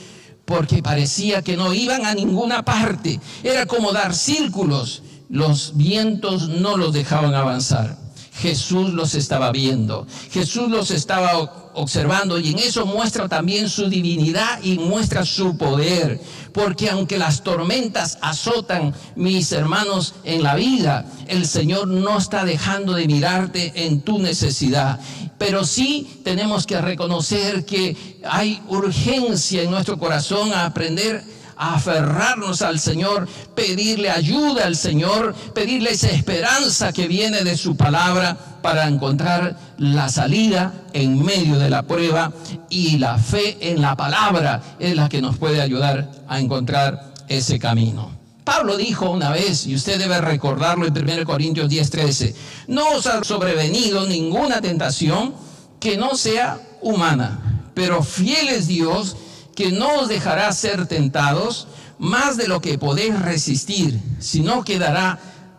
S2: porque parecía que no iban a ninguna parte. Era como dar círculos. Los vientos no los dejaban avanzar. Jesús los estaba viendo, Jesús los estaba observando, y en eso muestra también su divinidad y muestra su poder, porque aunque las tormentas azotan, mis hermanos, en la vida, el Señor no está dejando de mirarte en tu necesidad. Pero sí tenemos que reconocer que hay urgencia en nuestro corazón a aprender a aferrarnos al Señor, pedirle ayuda al Señor, pedirle esa esperanza que viene de su palabra para encontrar la salida en medio de la prueba, y la fe en la palabra es la que nos puede ayudar a encontrar ese camino. Pablo dijo una vez, y usted debe recordarlo en 1 Corintios 10:13, no os ha sobrevenido ninguna tentación que no sea humana, pero fiel es Dios, que no os dejará ser tentados más de lo que podéis resistir, sino que dará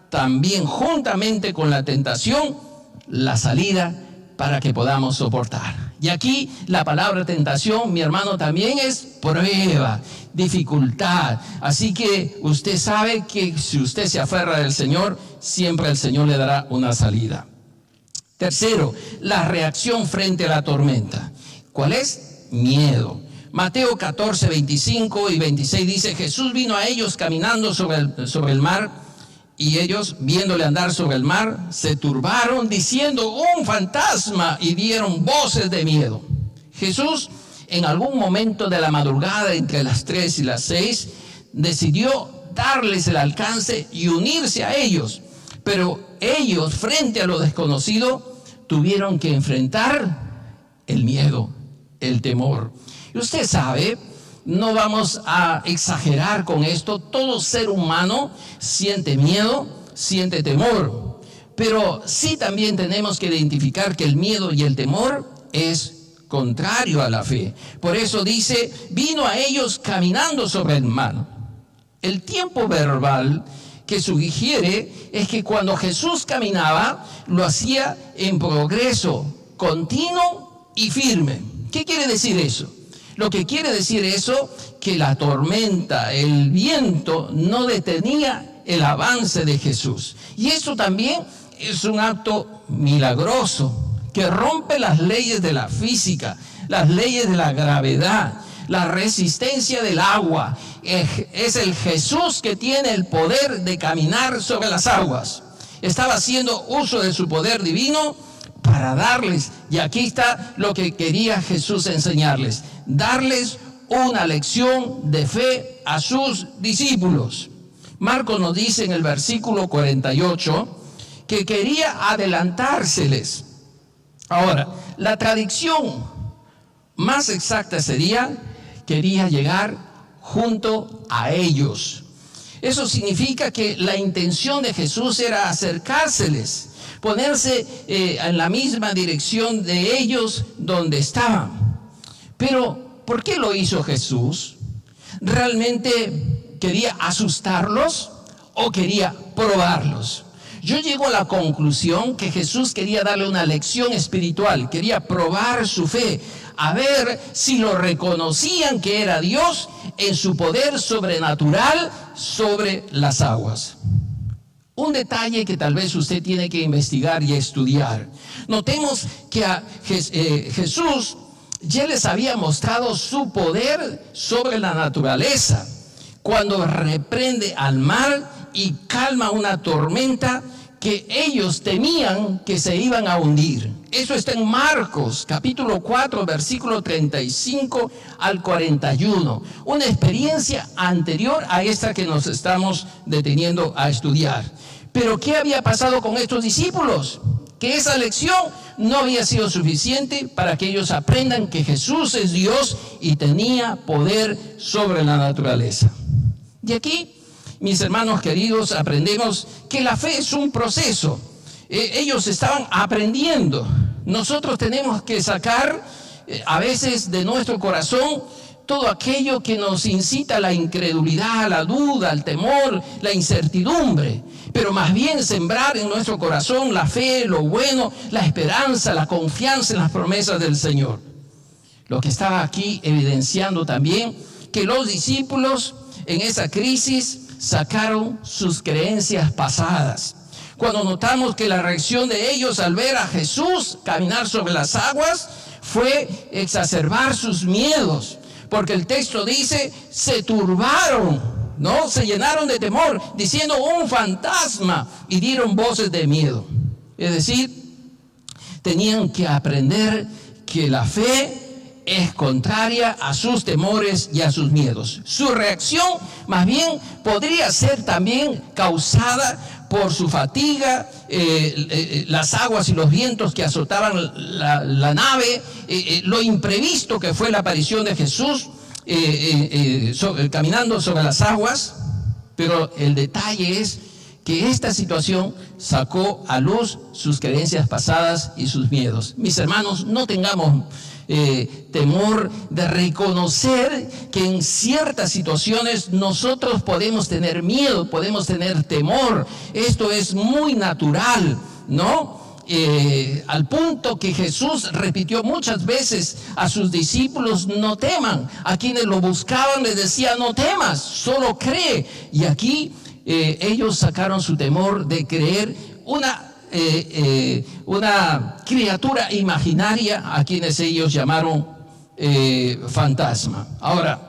S2: también juntamente con la tentación la salida para que podamos soportar. Y aquí la palabra tentación, mi hermano, también es prueba, dificultad. Así que usted sabe que si usted se aferra del Señor, siempre el Señor le dará una salida. Tercero, la reacción frente a la tormenta. ¿Cuál es? Miedo. Mateo 14, 25 y 26 dice: Jesús vino a ellos caminando sobre el mar, y ellos, viéndole andar sobre el mar, se turbaron diciendo: un fantasma, y dieron voces de miedo. Jesús, en algún momento de la madrugada, entre las 3 y las 6, decidió darles el alcance y unirse a ellos. Pero ellos, frente a lo desconocido, tuvieron que enfrentar el miedo, el temor. Y usted sabe, no vamos a exagerar con esto, todo ser humano siente miedo, siente temor, pero sí también tenemos que identificar que el miedo y el temor es contrario a la fe. Por eso dice: vino a ellos caminando sobre el mar. El tiempo verbal que sugiere es que cuando Jesús caminaba, lo hacía en progreso, continuo y firme. ¿Qué quiere decir eso? Lo que quiere decir eso, que la tormenta, el viento, no detenía el avance de Jesús. Y eso también es un acto milagroso, que rompe las leyes de la física, las leyes de la gravedad, la resistencia del agua. Es el Jesús que tiene el poder de caminar sobre las aguas. Estaba haciendo uso de su poder divino para darles, y aquí está lo que quería Jesús enseñarles: darles una lección de fe a sus discípulos. Marcos nos dice en el versículo 48 que quería adelantárseles. Ahora, la traducción más exacta sería: quería llegar junto a ellos. Eso significa que la intención de Jesús era acercárseles, ponerse en la misma dirección de ellos donde estaban. Pero, ¿por qué lo hizo Jesús? ¿Realmente quería asustarlos o quería probarlos? Yo llego a la conclusión que Jesús quería darle una lección espiritual, quería probar su fe, a ver si lo reconocían que era Dios en su poder sobrenatural sobre las aguas. Un detalle que tal vez usted tiene que investigar y estudiar. Notemos que a Jesús ya les había mostrado su poder sobre la naturaleza, cuando reprende al mar y calma una tormenta que ellos temían que se iban a hundir. Eso está en Marcos, capítulo 4, versículo 35 al 41. Una experiencia anterior a esta que nos estamos deteniendo a estudiar. Pero ¿qué había pasado con estos discípulos? Que esa lección no había sido suficiente para que ellos aprendan que Jesús es Dios y tenía poder sobre la naturaleza. Y aquí, mis hermanos queridos, aprendemos que la fe es un proceso. Ellos estaban aprendiendo. Nosotros tenemos que sacar a veces de nuestro corazón todo aquello que nos incita a la incredulidad, a la duda, al temor, la incertidumbre. Pero más bien sembrar en nuestro corazón la fe, lo bueno, la esperanza, la confianza en las promesas del Señor. Lo que estaba aquí evidenciando también que los discípulos en esa crisis sacaron sus creencias pasadas. Cuando notamos que la reacción de ellos al ver a Jesús caminar sobre las aguas fue exacerbar sus miedos, porque el texto dice: se turbaron, ¿no? Se llenaron de temor, diciendo: un fantasma, y dieron voces de miedo. Es decir, tenían que aprender que la fe es contraria a sus temores y a sus miedos. Su reacción más bien podría ser también causada por su fatiga, las aguas y los vientos que azotaban la nave, lo imprevisto que fue la aparición de Jesús caminando sobre las aguas. Pero el detalle es que esta situación sacó a luz sus creencias pasadas y sus miedos. Mis hermanos, no tengamos temor de reconocer que en ciertas situaciones nosotros podemos tener miedo, podemos tener temor. Esto es muy natural, ¿no? al punto que Jesús repitió muchas veces a sus discípulos: no teman. A quienes lo buscaban les decía: no temas, solo cree. Y aquí ellos sacaron su temor de creer una criatura imaginaria a quienes ellos llamaron fantasma. Ahora,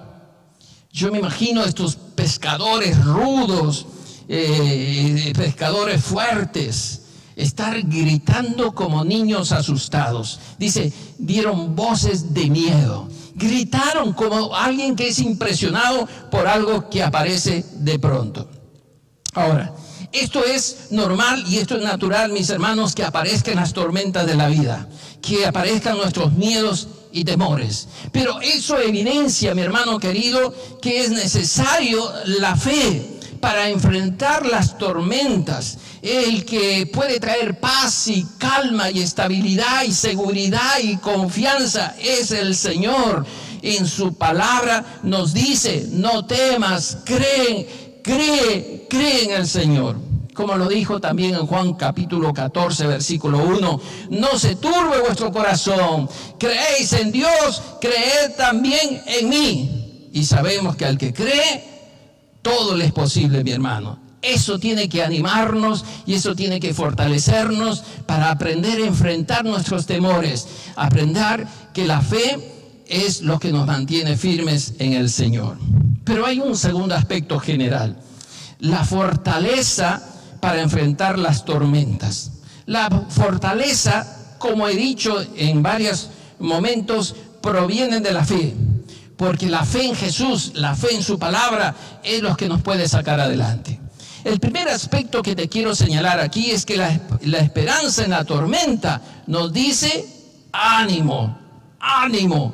S2: yo me imagino estos pescadores rudos, pescadores fuertes, estar gritando como niños asustados. Dice, dieron voces de miedo, gritaron como alguien que es impresionado por algo que aparece de pronto. Ahora, esto es normal y esto es natural, mis hermanos, que aparezcan las tormentas de la vida, que aparezcan nuestros miedos y temores. Pero eso evidencia, mi hermano querido, que es necesario la fe para enfrentar las tormentas. El que puede traer paz y calma y estabilidad y seguridad y confianza es el Señor. En su palabra nos dice: no temas, cree en el Señor. Como lo dijo también en Juan capítulo 14, versículo 1. No se turbe vuestro corazón. Creéis en Dios, creed también en mí. Y sabemos que al que cree, todo le es posible, mi hermano. Eso tiene que animarnos y eso tiene que fortalecernos para aprender a enfrentar nuestros temores. Aprender que la fe es lo que nos mantiene firmes en el Señor. Pero hay un segundo aspecto general: la fortaleza para enfrentar las tormentas. La fortaleza, como he dicho en varios momentos, proviene de la fe, porque la fe en Jesús, la fe en su palabra, es lo que nos puede sacar adelante. El primer aspecto que te quiero señalar aquí es que la esperanza en la tormenta nos dice: ánimo, ánimo.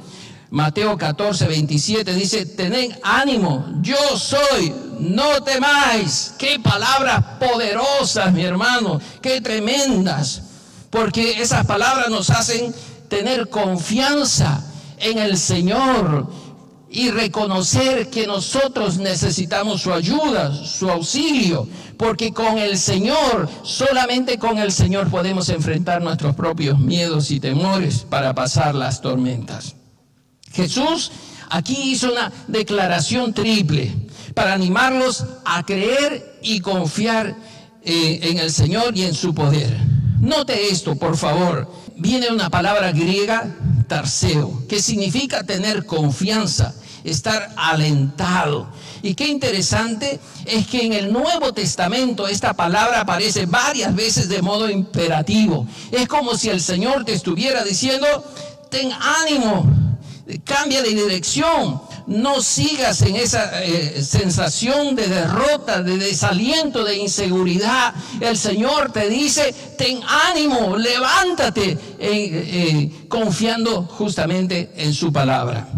S2: Mateo 14, 27 dice: tened ánimo, yo soy, no temáis. Qué palabras poderosas, mi hermano, qué tremendas, porque esas palabras nos hacen tener confianza en el Señor y reconocer que nosotros necesitamos su ayuda, su auxilio, porque con el Señor, solamente con el Señor podemos enfrentar nuestros propios miedos y temores para pasar las tormentas. Jesús aquí hizo una declaración triple para animarlos a creer y confiar en el Señor y en su poder. Note esto, por favor. Viene una palabra griega, tarseo, que significa tener confianza, estar alentado. Y qué interesante es que en el Nuevo Testamento esta palabra aparece varias veces de modo imperativo. Es como si el Señor te estuviera diciendo: ten ánimo, cambia de dirección, no sigas en esa sensación de derrota, de desaliento, de inseguridad. El Señor te dice: ten ánimo, levántate, confiando justamente en su palabra.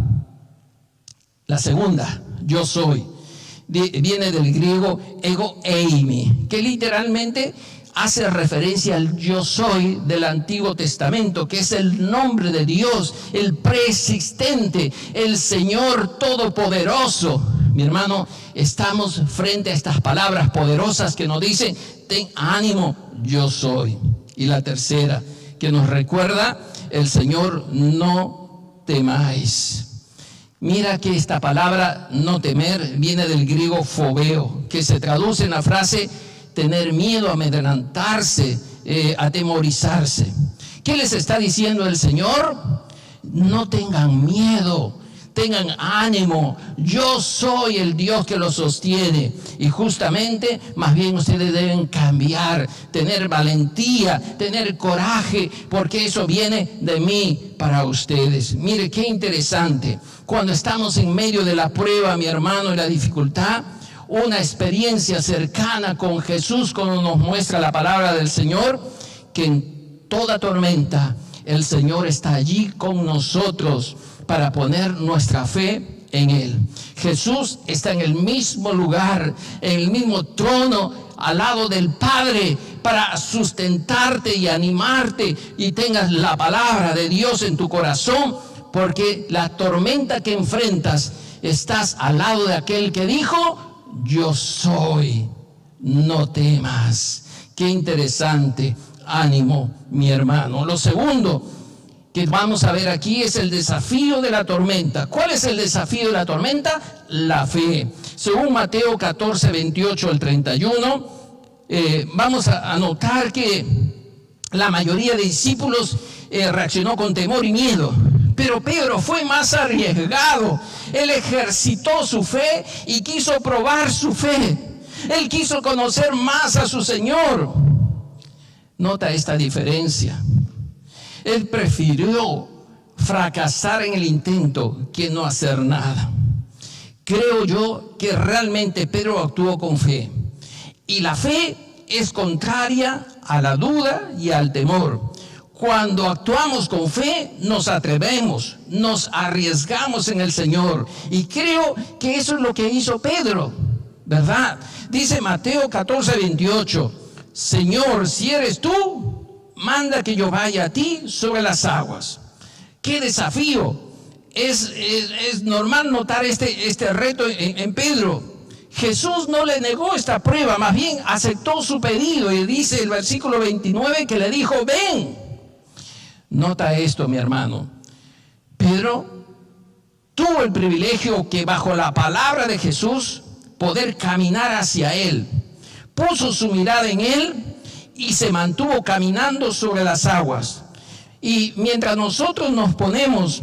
S2: La segunda, yo soy, viene del griego ego eimi, que literalmente hace referencia al yo soy del Antiguo Testamento, que es el nombre de Dios, el preexistente, el Señor todopoderoso. Mi hermano, estamos frente a estas palabras poderosas que nos dicen: ten ánimo, yo soy. Y la tercera, que nos recuerda el Señor: no temáis. Mira que esta palabra no temer viene del griego fobeo, que se traduce en la frase tener miedo, amedrentarse, atemorizarse. ¿Qué les está diciendo el Señor? No tengan miedo, tengan ánimo. Yo soy el Dios que los sostiene. Y justamente, más bien ustedes deben cambiar, tener valentía, tener coraje, porque eso viene de mí para ustedes. Mire qué interesante. Cuando estamos en medio de la prueba, mi hermano, y la dificultad, una experiencia cercana con Jesús, como nos muestra la palabra del Señor, que en toda tormenta el Señor está allí con nosotros para poner nuestra fe en Él. Jesús está en el mismo lugar, en el mismo trono, al lado del Padre, para sustentarte y animarte, y tengas la palabra de Dios en tu corazón, porque la tormenta que enfrentas, estás al lado de aquel que dijo: yo soy, no temas. Qué interesante. ánimo, mi hermano. Lo segundo que vamos a ver aquí es el desafío de la tormenta. ¿Cuál es el desafío de la tormenta? La fe. Según Mateo 14, 28 al 31, vamos a notar que la mayoría de discípulos reaccionó con temor y miedo. Pero Pedro fue más arriesgado. Él ejercitó su fe y quiso probar su fe. Él quiso conocer más a su Señor. Nota esta diferencia. Él prefirió fracasar en el intento que no hacer nada. Creo yo que realmente Pedro actuó con fe. Y la fe es contraria a la duda y al temor. Cuando actuamos con fe, nos atrevemos, nos arriesgamos en el Señor. Y creo que eso es lo que hizo Pedro, ¿verdad? Dice Mateo 14, 28, Señor, si eres tú, manda que yo vaya a ti sobre las aguas. ¡Qué desafío! Es normal notar este reto en Pedro. Jesús no le negó esta prueba, más bien aceptó su pedido. Y dice el versículo 29 que le dijo, ven. Nota esto, mi hermano. Pedro tuvo el privilegio que bajo la palabra de Jesús poder caminar hacia Él. Puso su mirada en Él y se mantuvo caminando sobre las aguas. Y mientras nosotros nos ponemos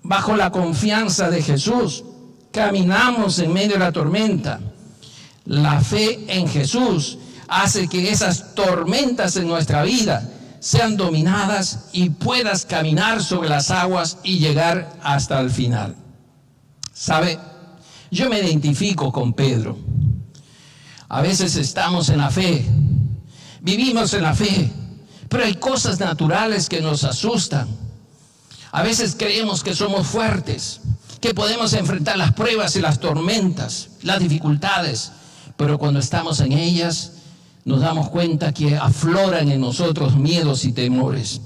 S2: bajo la confianza de Jesús, caminamos en medio de la tormenta. La fe en Jesús hace que esas tormentas en nuestra vida sean dominadas y puedas caminar sobre las aguas y llegar hasta el final. ¿Sabe? Yo me identifico con Pedro. A veces estamos en la fe, vivimos en la fe, pero hay cosas naturales que nos asustan. A veces creemos que somos fuertes, que podemos enfrentar las pruebas y las tormentas, las dificultades, pero cuando estamos en ellas, nos damos cuenta que afloran en nosotros miedos y temores.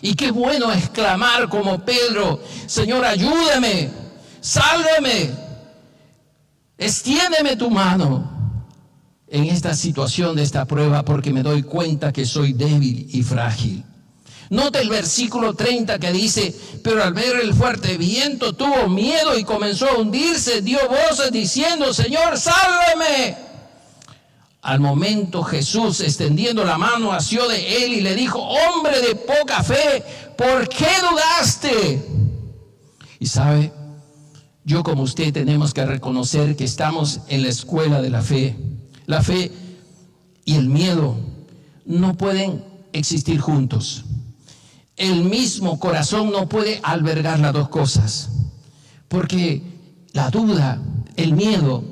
S2: Y qué bueno es clamar como Pedro, Señor, ayúdame, sálvame, extiéndeme tu mano en esta situación de esta prueba, porque me doy cuenta que soy débil y frágil. Nota el versículo 30 que dice, pero al ver el fuerte viento tuvo miedo y comenzó a hundirse, dio voces diciendo, Señor, sálvame. Al momento Jesús, extendiendo la mano, asió de él y le dijo, hombre de poca fe, ¿por qué dudaste? Y sabe, yo como usted tenemos que reconocer que estamos en la escuela de la fe. La fe y el miedo no pueden existir juntos. El mismo corazón no puede albergar las dos cosas, porque la duda, el miedo,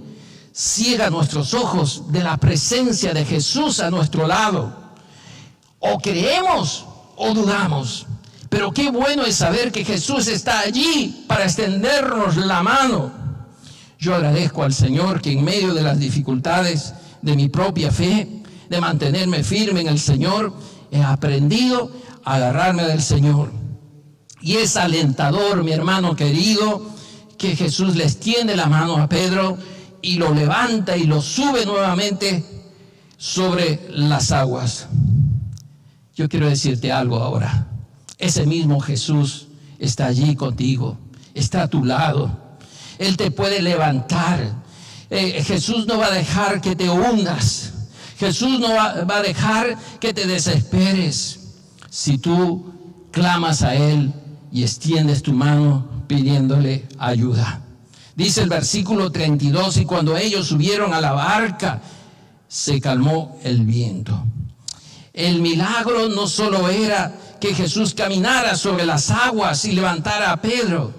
S2: ciega nuestros ojos de la presencia de Jesús a nuestro lado. O creemos o dudamos. Pero qué bueno es saber que Jesús está allí para extendernos la mano. Yo agradezco al Señor que en medio de las dificultades de mi propia fe, de mantenerme firme en el Señor, he aprendido a agarrarme del Señor. Y es alentador, mi hermano querido, que Jesús le extiende la mano a Pedro y lo levanta y lo sube nuevamente sobre las aguas. Yo quiero decirte algo ahora. Ese mismo Jesús está allí contigo, está a tu lado. Él te puede levantar. Jesús no va a dejar que te hundas. Jesús no va a dejar que te desesperes. Si tú clamas a Él y extiendes tu mano pidiéndole ayuda. Dice el versículo 32, y cuando ellos subieron a la barca, se calmó el viento. El milagro no solo era que Jesús caminara sobre las aguas y levantara a Pedro.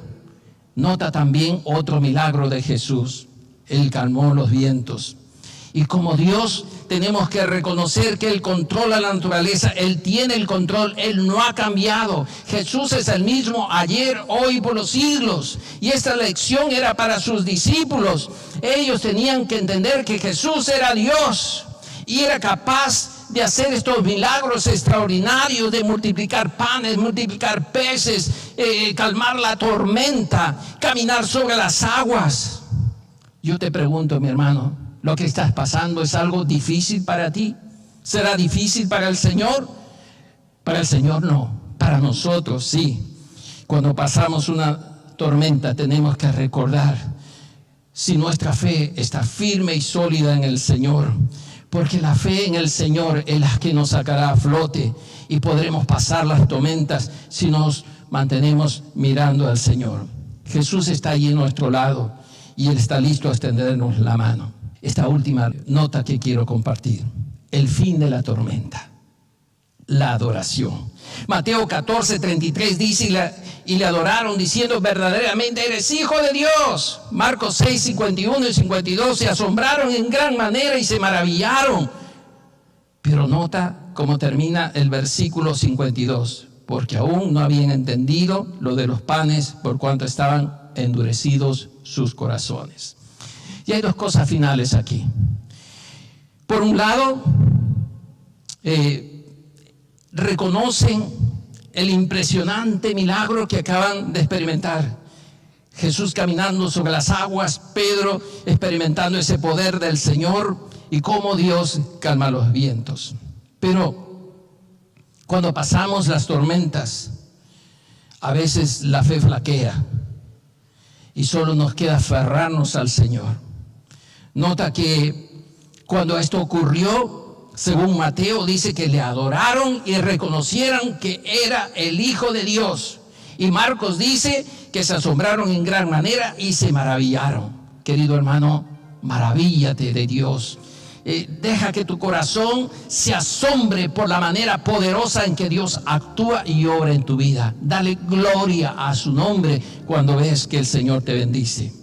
S2: Nota también otro milagro de Jesús. Él calmó los vientos. Y como Dios tenemos que reconocer que Él controla la naturaleza, Él tiene el control, Él no ha cambiado. Jesús es el mismo ayer, hoy y por los siglos. Y esta lección era para sus discípulos. Ellos tenían que entender que Jesús era Dios y era capaz de hacer estos milagros extraordinarios, de multiplicar panes, multiplicar peces, calmar la tormenta, caminar sobre las aguas. Yo te pregunto, mi hermano, ¿lo que estás pasando es algo difícil para ti? ¿Será difícil para el Señor? Para el Señor no, para nosotros sí. Cuando pasamos una tormenta tenemos que recordar si nuestra fe está firme y sólida en el Señor, porque la fe en el Señor es la que nos sacará a flote y podremos pasar las tormentas si nos mantenemos mirando al Señor. Jesús está allí a nuestro lado y Él está listo a extendernos la mano. Esta última nota que quiero compartir: el fin de la tormenta, la adoración. Mateo 14:33 dice: y le adoraron diciendo, verdaderamente eres Hijo de Dios. Marcos 6:51 y 52, se asombraron en gran manera y se maravillaron. Pero nota cómo termina el versículo 52, porque aún no habían entendido lo de los panes, por cuanto estaban endurecidos sus corazones. Y hay dos cosas finales aquí. Por un lado, reconocen el impresionante milagro que acaban de experimentar. Jesús caminando sobre las aguas, Pedro experimentando ese poder del Señor y cómo Dios calma los vientos. Pero cuando pasamos las tormentas, a veces la fe flaquea y solo nos queda aferrarnos al Señor. Nota que cuando esto ocurrió, según Mateo, dice que le adoraron y reconocieron que era el Hijo de Dios. Y Marcos dice que se asombraron en gran manera y se maravillaron. Querido hermano, maravíllate de Dios. Deja que tu corazón se asombre por la manera poderosa en que Dios actúa y obra en tu vida. Dale gloria a su nombre cuando ves que el Señor te bendice.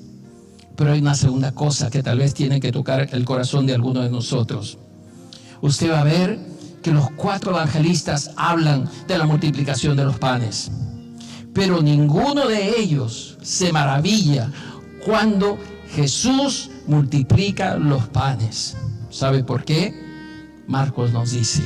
S2: Pero hay una segunda cosa que tal vez tiene que tocar el corazón de alguno de nosotros. Usted va a ver que los 4 evangelistas hablan de la multiplicación de los panes, pero ninguno de ellos se maravilla cuando Jesús multiplica los panes. ¿Sabe por qué? Marcos nos dice: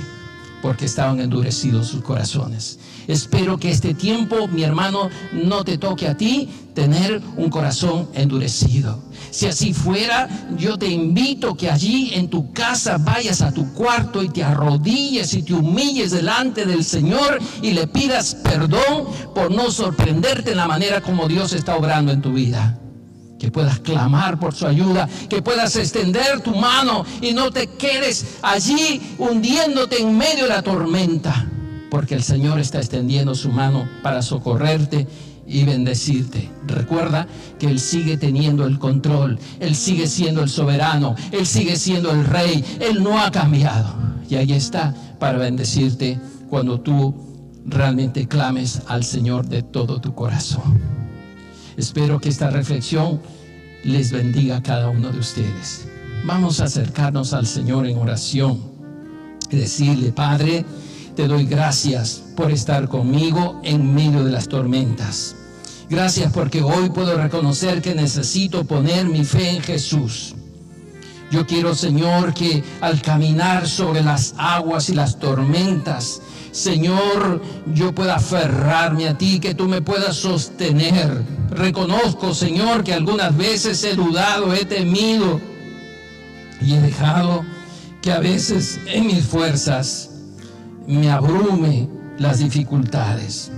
S2: porque estaban endurecidos sus corazones. Espero que este tiempo, mi hermano, no te toque a ti tener un corazón endurecido. Si así fuera, yo te invito que allí en tu casa vayas a tu cuarto y te arrodilles y te humilles delante del Señor y le pidas perdón por no sorprenderte en la manera como Dios está obrando en tu vida. Que puedas clamar por su ayuda, que puedas extender tu mano y no te quedes allí hundiéndote en medio de la tormenta, porque el Señor está extendiendo su mano para socorrerte y bendecirte. Recuerda que Él sigue teniendo el control, Él sigue siendo el soberano, Él sigue siendo el Rey, Él no ha cambiado. Y ahí está para bendecirte cuando tú realmente clames al Señor de todo tu corazón. Espero que esta reflexión les bendiga a cada uno de ustedes. Vamos a acercarnos al Señor en oración y decirle: Padre, te doy gracias por estar conmigo en medio de las tormentas. Gracias porque hoy puedo reconocer que necesito poner mi fe en Jesús. Yo quiero, Señor, que al caminar sobre las aguas y las tormentas, Señor, yo pueda aferrarme a ti, que tú me puedas sostener. Reconozco, Señor, que algunas veces he dudado, he temido y he dejado que a veces en mis fuerzas me abrume las dificultades.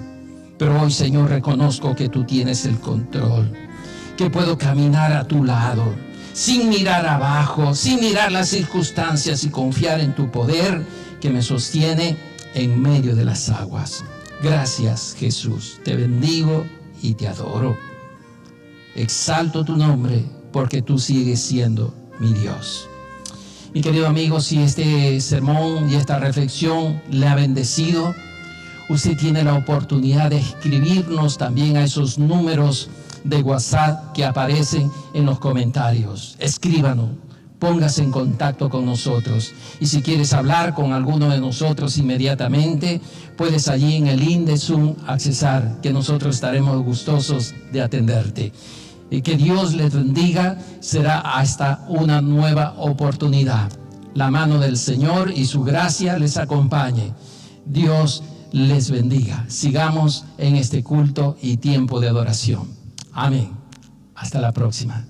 S2: Pero hoy, Señor, reconozco que tú tienes el control, que puedo caminar a tu lado, sin mirar abajo, sin mirar las circunstancias y confiar en tu poder que me sostiene en medio de las aguas. Gracias, Jesús. Te bendigo y te adoro. Exalto tu nombre porque tú sigues siendo mi Dios. Mi querido amigo, si este sermón y esta reflexión le ha bendecido, usted tiene la oportunidad de escribirnos también a esos números de WhatsApp que aparecen en los comentarios. Escríbanos, póngase en contacto con nosotros. Y si quieres hablar con alguno de nosotros inmediatamente, puedes allí en el link de Zoom accesar, que nosotros estaremos gustosos de atenderte. Y que Dios les bendiga. Será hasta una nueva oportunidad. La mano del Señor y su gracia les acompañe. Dios les bendiga. Sigamos en este culto y tiempo de adoración. Amén. Hasta la próxima.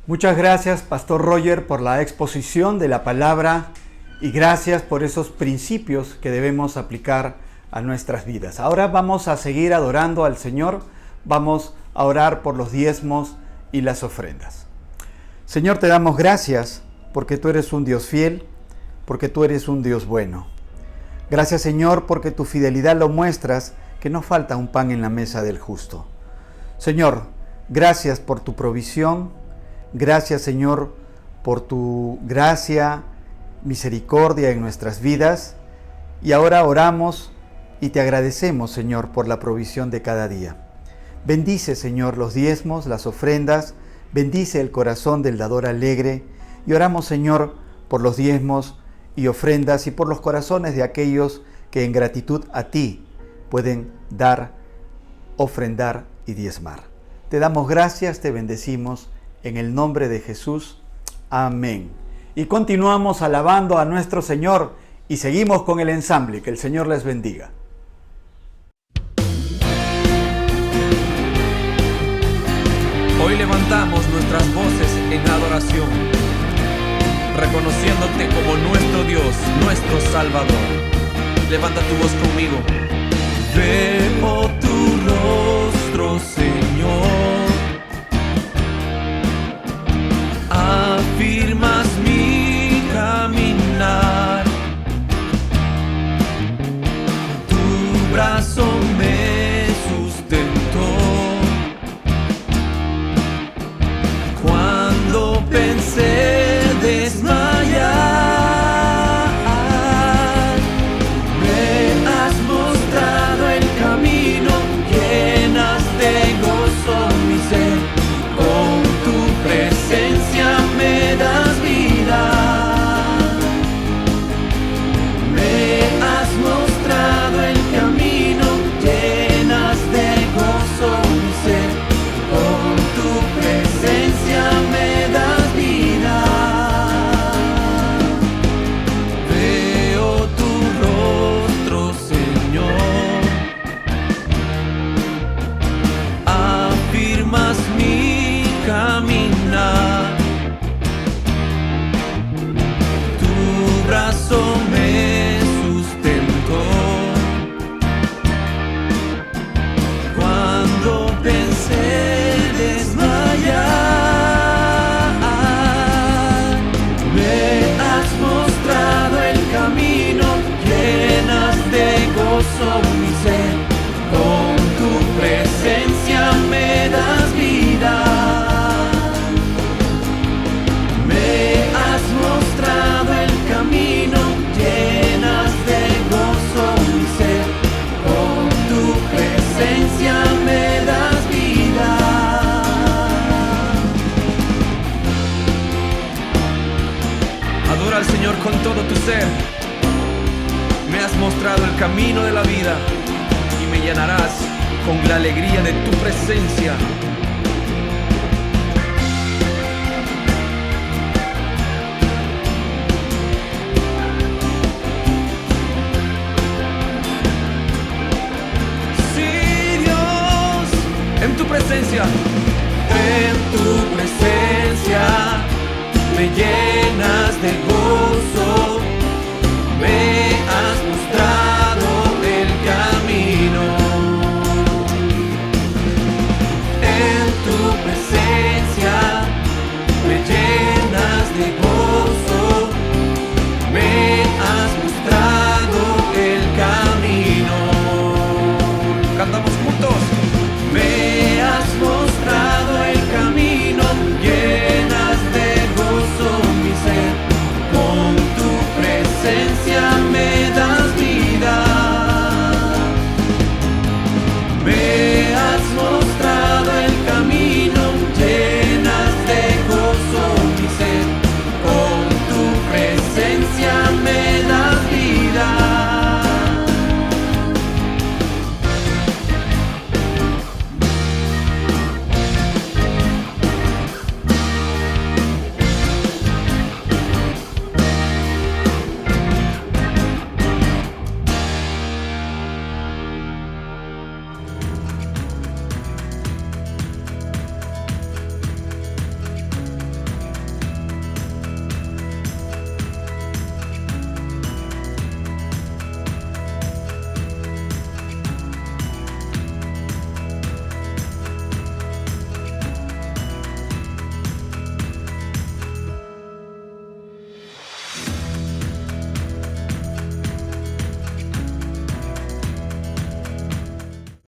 S16: Muchas gracias, Pastor Roger, por la exposición de la palabra y gracias por esos principios que debemos aplicar a nuestras vidas. Ahora vamos a seguir adorando al Señor, vamos a orar por los diezmos y las ofrendas. Señor, te damos gracias porque tú eres un Dios fiel, porque tú eres un Dios bueno. Gracias, Señor, porque tu fidelidad lo muestras, que no falta un pan en la mesa del justo. Señor, gracias por tu provisión, gracias, Señor, por tu gracia, misericordia en nuestras vidas, y ahora oramos y te agradecemos, Señor, por la provisión de cada día. Bendice, Señor, los diezmos, las ofrendas, bendice el corazón del dador alegre, y oramos, Señor, por los diezmos y ofrendas y por los corazones de aquellos que en gratitud a ti pueden dar, ofrendar y diezmar. Te damos gracias, te bendecimos en el nombre de Jesús. Amén. Y continuamos alabando a nuestro Señor y seguimos con el ensamble. Que el Señor les bendiga.
S4: Hoy levantamos nuestras voces en adoración, reconociéndote como nuestro Dios, nuestro Salvador. Levanta tu voz conmigo. Veo tu rostro, Señor, afirmas mi caminar, tu brazo me sustentó cuando pensé desmayar. Me has mostrado el camino, llenas de gozo mi ser, con tu presencia me das vida. Me has mostrado el camino, llenas de gozo mi ser, con tu presencia me das vida. Veo tu rostro, Señor, afirmas mi caminar, tu brazo me sustentó cuando pensé desmayar. Me has mostrado el camino, llenas de gozo mi ser, con tu presencia me das vida. Me has mostrado el camino, llenas de gozo mi ser, con tu presencia me das vida. Adora al Señor con todo tu ser. Me has mostrado el camino de la vida y me llenarás con la alegría de tu presencia. Sí, Dios, en tu presencia me llenas de